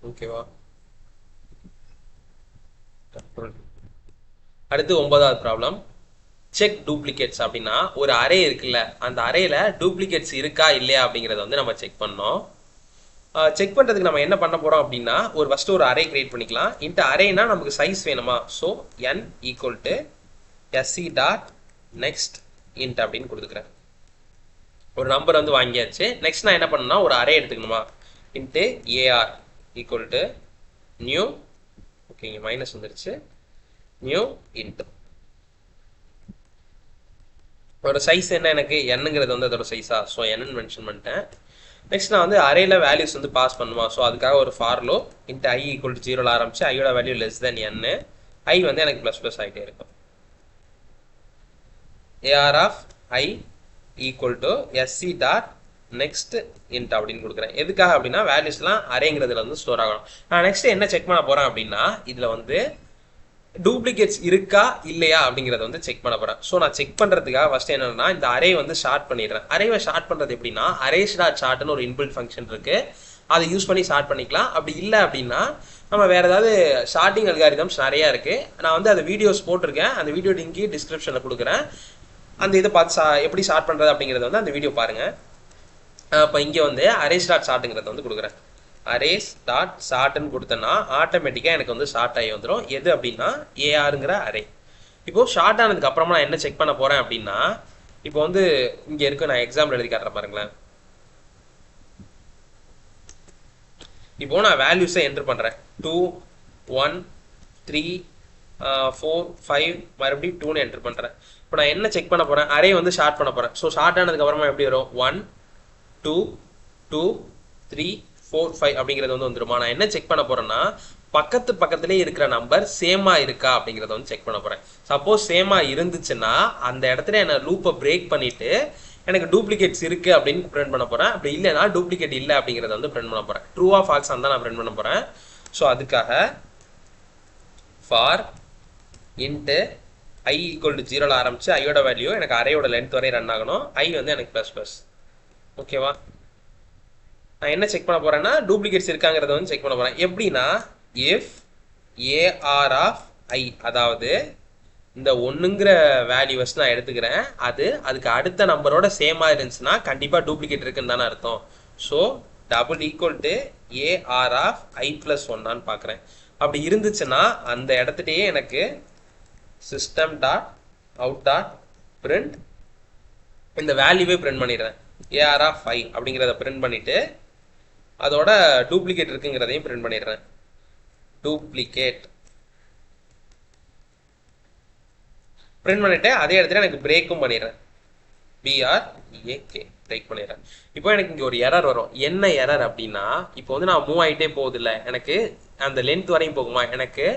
ஓகேவா. அடுத்து 9வது ப்ராப்ளம். செக் டூப்ளிகேட்ஸ் அப்படின்னா ஒரு அரே இருக்குல்ல, அந்த அரேல டூப்ளிகேட்ஸ் இருக்கா இல்லையா அப்படிங்கிறத வந்து நம்ம செக் பண்ணோம். செக் பண்ணுறதுக்கு நம்ம என்ன பண்ண போகிறோம் அப்படின்னா ஃபஸ்ட்டு ஒரு அரே கிரியேட் பண்ணிக்கலாம். இந்த அரேனா நமக்கு சைஸ் வேணுமா. So n equal to sc dot next int அப்படின்னு கொடுத்துக்கிறேன். ஒரு நம்பர் வந்து வாங்கியாச்சு. நெக்ஸ்ட் நான் என்ன பண்ணணும்னா ஒரு அரே எடுத்துக்கணுமா. Int AR equal to new, ஓகேங்க மைனஸ் வந்துருச்சு, நியூ இன்ட். ஒரு சைஸ் என்ன எனக்கு என்னங்கிறது வந்து அதோட சைஸா. ஸோ என்னன்னு மென்ஷன் பண்ணிட்டேன். நெக்ஸ்ட் நான் வந்து அரேல வேல்யூஸ் வந்து பாஸ் பண்ணுமா. ஸோ அதுக்காக ஒரு for loop int I equal to 0ல் ஆரம்பிச்சு ஐயோட value less then n, I வந்து எனக்கு ப்ளஸ் ஆகிட்டே இருக்கும். AR of I equal to SC dot next int அப்படின்னு கொடுக்குறேன். எதுக்காக அப்படின்னா வேல்யூஸ்லாம் அரேங்கிறதுல வந்து ஸ்டோர் ஆகணும். நான் நெக்ஸ்ட் என்ன செக் பண்ண போகிறேன் அப்படின்னா இதில் வந்து டூப்ளிகேட்ஸ் இருக்கா இல்லையா அப்படிங்கிறத வந்து செக் பண்ண போகிறேன். ஸோ நான் செக் பண்ணுறதுக்காக ஃபஸ்ட்டு என்னென்னா இந்த அரே வந்து ஷார்ட் பண்ணிடுறேன். அரேவை ஷார்ட் பண்ணுறது எப்படின்னா அரேஸ் டாட் ஷார்ட்னு ஒரு இன்பில்ட் ஃபங்க்ஷன் இருக்குது, அதை யூஸ் பண்ணி ஷார்ட் பண்ணிக்கலாம். அப்படி இல்லை அப்படின்னா நம்ம வேறு ஏதாவது ஷார்ட்டிங் அல்காரிதம்ஸ் நிறையா இருக்குது. நான் வந்து அந்த வீடியோஸ் போட்டிருக்கேன், அந்த வீடியோ லிங்க் டிஸ்கிரிப்ஷனில் கொடுக்குறேன். அந்த இதை பார்த்து எப்படி ஷார்ட் பண்ணுறது அப்படிங்கிறத வந்து அந்த வீடியோ பாருங்கள். இப்போ இங்கே வந்து அரேஸ் டாட் ஷார்ட்டுங்கிறத வந்து கொடுக்குறேன். அரேஸ் டாட் ஷார்ட்னு கொடுத்தேன்னா ஆட்டோமேட்டிக்காக எனக்கு வந்து ஷார்ட் ஆகி வந்துடும். எது அப்படின்னா ஏஆருங்கிற அரே. இப்போது ஷார்ட் ஆனதுக்கு அப்புறமா நான் என்ன செக் பண்ண போகிறேன் அப்படின்னா இப்போ வந்து இங்கே இருக்கு, நான் எக்ஸாம்பிள் எழுதி காட்டுறேன் பாருங்களேன். இப்போ நான் வேல்யூஸை என்டர் பண்ணுறேன். 2 1 3 4 5 மறுபடியும் 2ன்னு என்டர் பண்ணுறேன். இப்போ நான் என்ன செக் பண்ண போகிறேன், அரே வந்து ஷார்ட் பண்ண போகிறேன். ஸோ ஷார்ட் ஆனதுக்கப்புறமா எப்படி வரும், 1 2 2 3 4 5 அப்படிங்கிறது வந்து வந்துருமா. நான் என்ன செக் பண்ண போகிறேன்னா பக்கத்துலேயே இருக்கிற நம்பர் சேமா இருக்கா அப்படிங்கிறத வந்து செக் பண்ண போகிறேன். சப்போஸ் சேமா இருந்துச்சுன்னா அந்த இடத்துல என்ன லூப்பை பிரேக் பண்ணிவிட்டு எனக்கு டூப்ளிகேட்ஸ் இருக்குது அப்படின்னு பிரிண்ட் பண்ண போகிறேன். அப்படி இல்லைனா டூப்ளிகேட் இல்லை அப்படிங்கிறத வந்து பிரிண்ட் பண்ண போகிறேன். ட்ரூ ஆர் ஃபால்ஸ் தான் நான் பிரிண்ட் பண்ண போகிறேன். ஸோ அதுக்காக for int i equal to 0ல் ஆரம்பிச்சு ஐயோட வேல்யூ எனக்கு அரேயோட லென்த் வரை ரன் ஆகணும். i வந்து எனக்கு ப்ளஸ் ஓகேவா. நான் என்ன செக் பண்ண போகிறேன்னா டூப்ளிகேட்ஸ் இருக்காங்கிறத வந்து செக் பண்ண போகிறேன். எப்படின்னா இஃப் ஏஆர் ஆஃப் ஐ, அதாவது இந்த ஒன்றுங்கிற வேல்யூஸ் நான் எடுத்துக்கிறேன், அதுக்கு அடுத்த நம்பரோட சேமாக இருந்துச்சுன்னா கண்டிப்பாக டூப்ளிகேட் இருக்குன்னு தானே அர்த்தம். So double equal to AR of I plus ஒன்னான்னு பார்க்குறேன். அப்படி இருந்துச்சுன்னா அந்த இடத்துலையே எனக்கு system dot out dot print இந்த வேல்யூவே பிரிண்ட் பண்ணிடுறேன். ஏஆர் ஆஃப் ஐ அப்படிங்கிறத பிரிண்ட் பண்ணிவிட்டு அதோட டூப்ளிகேட் இருக்குங்கிறதையும் பிரிண்ட் பண்ணிடுறேன். டூப்ளிகேட் பிரிண்ட் பண்ணிட்டு அதே இடத்துல எனக்கு பிரேக்கும் பண்ணிடுறேன். BREAK பிரேக் பண்ணிடுறேன். இப்போ எனக்கு இங்கே ஒரு எரர் வரும். என்ன எரர் அப்படின்னா இப்போ வந்து நான் மூவ் ஆகிட்டே போகுது இல்லை, எனக்கு அந்த லென்த் வரையும் போகுமா. எனக்கு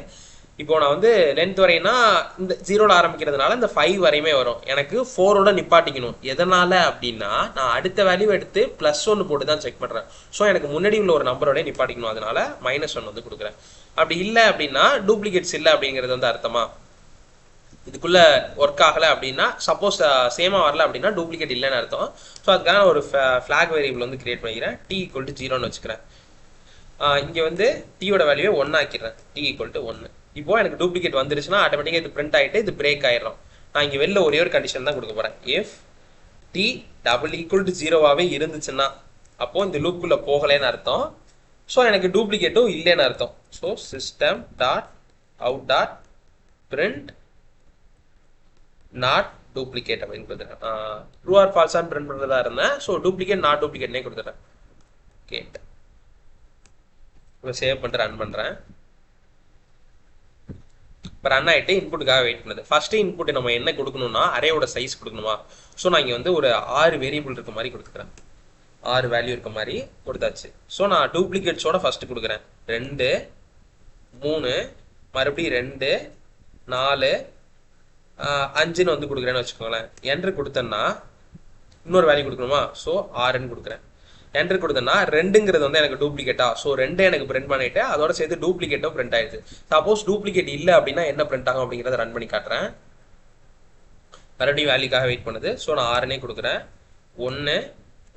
இப்போ நான் வந்து லென்த் வரையினா இந்த 0ல் ஆரம்பிக்கிறதுனால இந்த 5 வரையுமே வரும். எனக்கு 4ஓட நிப்பாட்டிக்கணும். எதனால் அப்படின்னா நான் அடுத்த வேல்யூ எடுத்து +1 போட்டு தான் செக் பண்ணுறேன். ஸோ எனக்கு முன்னாடி உள்ள ஒரு நம்பரோட நிப்பாட்டிக்கணும். அதனால -1 வந்து கொடுக்குறேன். அப்படி இல்லை அப்படின்னா டூப்ளிகேட்ஸ் இல்லை அப்படிங்கிறது வந்து அர்த்தமா. இதுக்குள்ள ஒர்க் ஆகலை அப்படின்னா சப்போஸ் சேமாக வரல அப்படின்னா டூப்ளிகேட் இல்லைன்னு அர்த்தம். ஸோ அதுக்காக ஒரு ஃப்ளாக் வேரியபிள் வந்து கிரியேட் பண்ணிக்கிறேன். t ஈக்குவல் டு 0ன்னு வச்சுக்கிறேன். இங்கே வந்து டீயோட வேல்யூவை 1 ஆக்கிடுறேன். t equal to 1. இப்போ எனக்கு டூப்ளிகேட் வந்துருச்சுன்னா ஆட்டோமேட்டிக்காக இது பிரிண்ட் ஆகிட்டு இது பிரேக் ஆயிடும். நான் இங்கே வெளில ஒரே ஒரு கண்டிஷன் தான் கொடுக்க போகிறேன். If t double equal to 0வாகவே இருந்துச்சுன்னா அப்போது இந்த லூப்புக்குள்ளே போகலைன்னு அர்த்தம். ஸோ எனக்கு டூப்ளிகேட்டும் இல்லைன்னு அர்த்தம். So system dot out dot print not duplicate அப்படின்னு கொடுத்துறேன். ட்ரூ ஆர் ஃபால்ஸான்னு பிரிண்ட் பண்ணுறதா இருந்தேன். ஸோ டூப்ளிகேட் நாட் டூப்ளிகேட்னே கொடுத்துறேன். கேட் இப்போ சேவ் பண்ணிட்டு ரன் பண்ணுறேன். இப்போ ரன் ஆகிட்டு இன்புட்டுக்காக வெயிட் பண்ணுது. ஃபஸ்ட்டு இன்புட் நம்ம என்ன கொடுக்கணும்னா அரேயோட சைஸ் கொடுக்கணுமா. ஸோ நான் இங்கே வந்து ஒரு 6 வேரியபிள் இருக்க மாதிரி கொடுத்துக்கிறேன். 6 வேல்யூ இருக்க மாதிரி கொடுத்தாச்சு. ஸோ நான் டூப்ளிகேட்ஸோட ஃபஸ்ட்டு கொடுக்குறேன். 2 3 மறுபடியும் 2 4 5ன்னு வந்து கொடுக்குறேன்னு வச்சுக்கோங்களேன். என்ட்ரு கொடுத்தேன்னா இன்னொரு வேல்யூ கொடுக்கணுமா. ஸோ 6ன்னு கொடுக்குறேன். என்ட்ரு கொடுத்தேன்னா 2ங்கிறது வந்து எனக்கு டூப்ளிகேட்டா. ஸோ 2 எனக்கு பிரிண்ட் பண்ணிவிட்டு அதோட சேர்த்து டூப்ளிகேட்டும் பிரிண்ட் ஆயிடுது. சப்போஸ் டூப்ளிகேட் இல்லை அப்படின்னா என்ன பிரிண்ட் ஆகும் அப்படிங்கிறத ரன் பண்ணி காட்டுறேன். மறுபடியும் வேல்யூக்காக வெயிட் பண்ணுது. ஸோ நான் 6னே கொடுக்குறேன். 1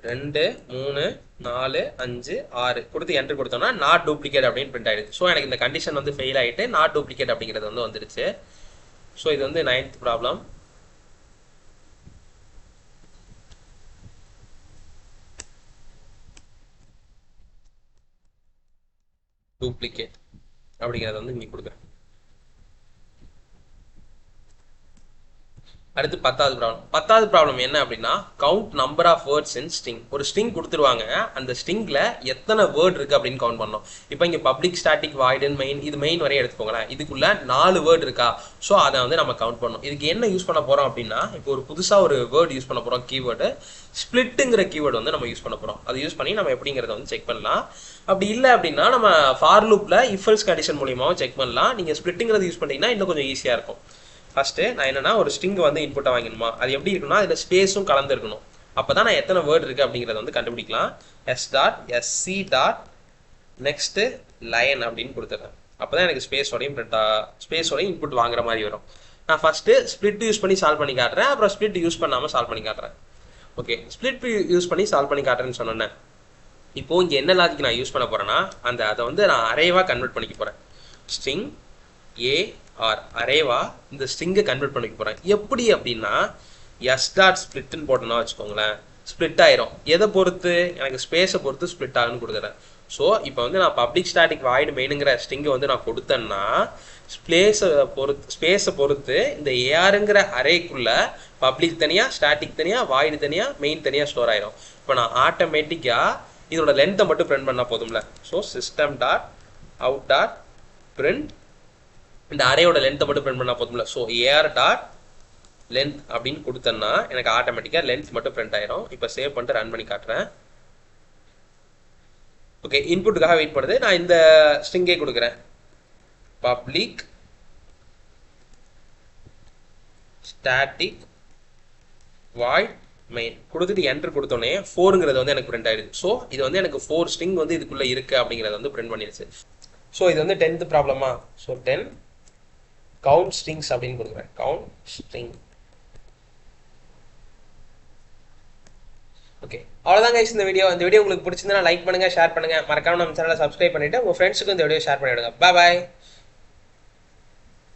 2 3 4 5 6 கொடுத்து என்ட்ரு கொடுத்தோம்னா நாட் டூப்ளிகேட் அப்படின்னு பிரிண்ட் ஆயிடுது. ஸோ எனக்கு இந்த கண்டிஷன் வந்து ஃபெயில் ஆகிட்டு நாட் டூப்ளிகேட் அப்படிங்கிறது வந்து வந்துருச்சு. ஸோ இது வந்து 9th ப்ராப்ளம். டூப்ளிகேட் அப்படிங்கிறத வந்து இங்கே கொடுக்குறேன். அடுத்து 10th ப்ராப்ளம். 10th ப்ராப்ளம் என்ன அப்படின்னா count number of words in string. ஒரு ஸ்ட்ரிங் கொடுத்துருவாங்க, அந்த ஸ்ட்ரிங்கில் எத்தனை வேர்ட் இருக்குது அப்படின்னு கவுண்ட் பண்ணணும். இப்போ இங்கே public static void and main, இது மெயின் வரையும் எடுத்துக்கோங்களேன். இதுக்குள்ள 4 வேர்ட் இருக்கா. ஸோ அதை வந்து நம்ம கவுண்ட் பண்ணணும். இதுக்கு என்ன யூஸ் பண்ண போகிறோம் அப்படின்னா இப்போ ஒரு புதுசாக ஒரு வேர்டு யூஸ் பண்ண போகிறோம். கீவேர்டு ஸ்பிளிட்டுங்கிற கீவேர்டு வந்து நம்ம யூஸ் பண்ண போகிறோம். அதை யூஸ் பண்ணி நம்ம எப்படிங்கிறத வந்து செக் பண்ணலாம். அப்படி இல்லை அப்படின்னா நம்ம ஃபார் லூப்பில் இஃப் எல்ஸ் கண்டிஷன் மூலியமாகவும் செக் பண்ணலாம். நீங்கள் ஸ்பிளிட்டுங்கிறது யூஸ் பண்ணிங்கன்னா இன்னும் கொஞ்சம் ஈஸியாக இருக்கும். ஃபஸ்ட்டு நான் என்னன்னா ஒரு ஸ்ட்ரிங் வந்து இன்புட்டை வாங்கணுமா. அது எப்படி இருக்குன்னா அதில் ஸ்பேஸும் கலந்து இருக்கணும். அப்போ தான் நான் எத்தனை வேர்டு இருக்குது அப்படிங்கிறத வந்து கண்டுபிடிக்கலாம். s.sc. நெக்ஸ்ட்டு லைன் அப்படின்னு கொடுத்துட்றேன். அப்போ தான் எனக்கு ஸ்பேஸோடையும் இன்புட் வாங்குற மாதிரி வரும். நான் ஃபஸ்ட்டு ஸ்ப்ளிட் யூஸ் பண்ணி சால்வ் பண்ணி காட்டுறேன். அப்புறம் ஸ்ப்ளிட் யூஸ் பண்ணாமல் சால்வ் பண்ணி காட்டுறேன். ஓகே, ஸ்ப்ளிட் யூஸ் பண்ணி சால்வ் பண்ணி காட்டுறேன்னு சொன்னேன். இப்போது இங்கே என்ன லாஜிக் நான் யூஸ் பண்ண போகிறேன்னா அதை வந்து நான் அரேவாக கன்வெர்ட் பண்ணிக்க போகிறேன். ஸ்ட்ரிங் AR அரேவா இந்த ஸ்ட்ரிங்கை கன்வெர்ட் பண்ணிக்க போகிறேன். எப்படி அப்படின்னா s.splitன்னு போட்டோன்னா வச்சுக்கோங்களேன், ஸ்ப்ளிட் ஆயிரும். எதை பொறுத்து, எனக்கு ஸ்பேஸை பொறுத்து ஸ்ப்ளிட் ஆகுன்னு கொடுக்குறேன். ஸோ இப்போ வந்து நான் பப்ளிக் ஸ்டாட்டிக் வாய்டு மெயினுங்கிற ஸ்ட்ரிங்கை வந்து நான் கொடுத்தேன்னா ஸ்பேஸை பொறுத்து இந்த ஏஆருங்கிற அரேக்குள்ள பப்ளிக் தனியாக, ஸ்டாட்டிக் தனியாக, வாய்டு தனியாக, மெயின் தனியாக ஸ்டோர் ஆயிரும். இப்போ நான் ஆட்டோமேட்டிக்காக இதோட லென்த்தை மட்டும் பிரிண்ட் பண்ணால் போதும்ல. So system dot out dot print இந்த அரேயோட லென்த்தை மட்டும் பிரிண்ட் பண்ணால் போதும்ல. ஸோ ஏஆர் டாட் லென்த் அப்படின்னு கொடுத்தேன்னா எனக்கு ஆட்டோமேட்டிக்காக லென்த் மட்டும் பிரிண்ட் ஆயிரும். இப்போ சேவ் பண்ணிட்டு ரன் பண்ணி காட்டுறேன். ஓகே, இன்புட்டுக்காக வெயிட் பண்ணுது. நான் இந்த ஸ்ட்ரிங்கே கொடுக்குறேன், பப்ளிக் ஸ்டாட்டிக் வாய்ட் மெயின் கொடுத்துட்டு என்டர் கொடுத்தோன்னே 4ங்கிறது வந்து எனக்கு பிரிண்ட் ஆயிடுது. ஸோ இது வந்து எனக்கு 4 ஸ்ட்ரிங் வந்து இதுக்குள்ளே இருக்குது அப்படிங்கிறத வந்து பிரிண்ட் பண்ணிடுச்சு. ஸோ இது வந்து 10th ப்ராப்ளமா. ஸோ 10 கவுண்ட் ஸ்ட்ரிங்ஸ் அப்படின்னு கொடுக்குறேன், கவுண்ட் ஸ்ட்ரிங். ஓகே, அவ்வளோதான் கைஸ் இந்த வீடியோ. இந்த வீடியோ உங்களுக்கு பிடிச்சிருந்தா லைக் பண்ணுங்கள், ஷேர் பண்ணுங்கள். மறக்காம நம்ம சேனலை சப்ஸ்கிரைப் பண்ணிவிட்டு உங்கள் ஃப்ரெண்ட்ஸுக்கும் இந்த வீடியோ ஷேர் பண்ணிவிடுங்க. பாய்.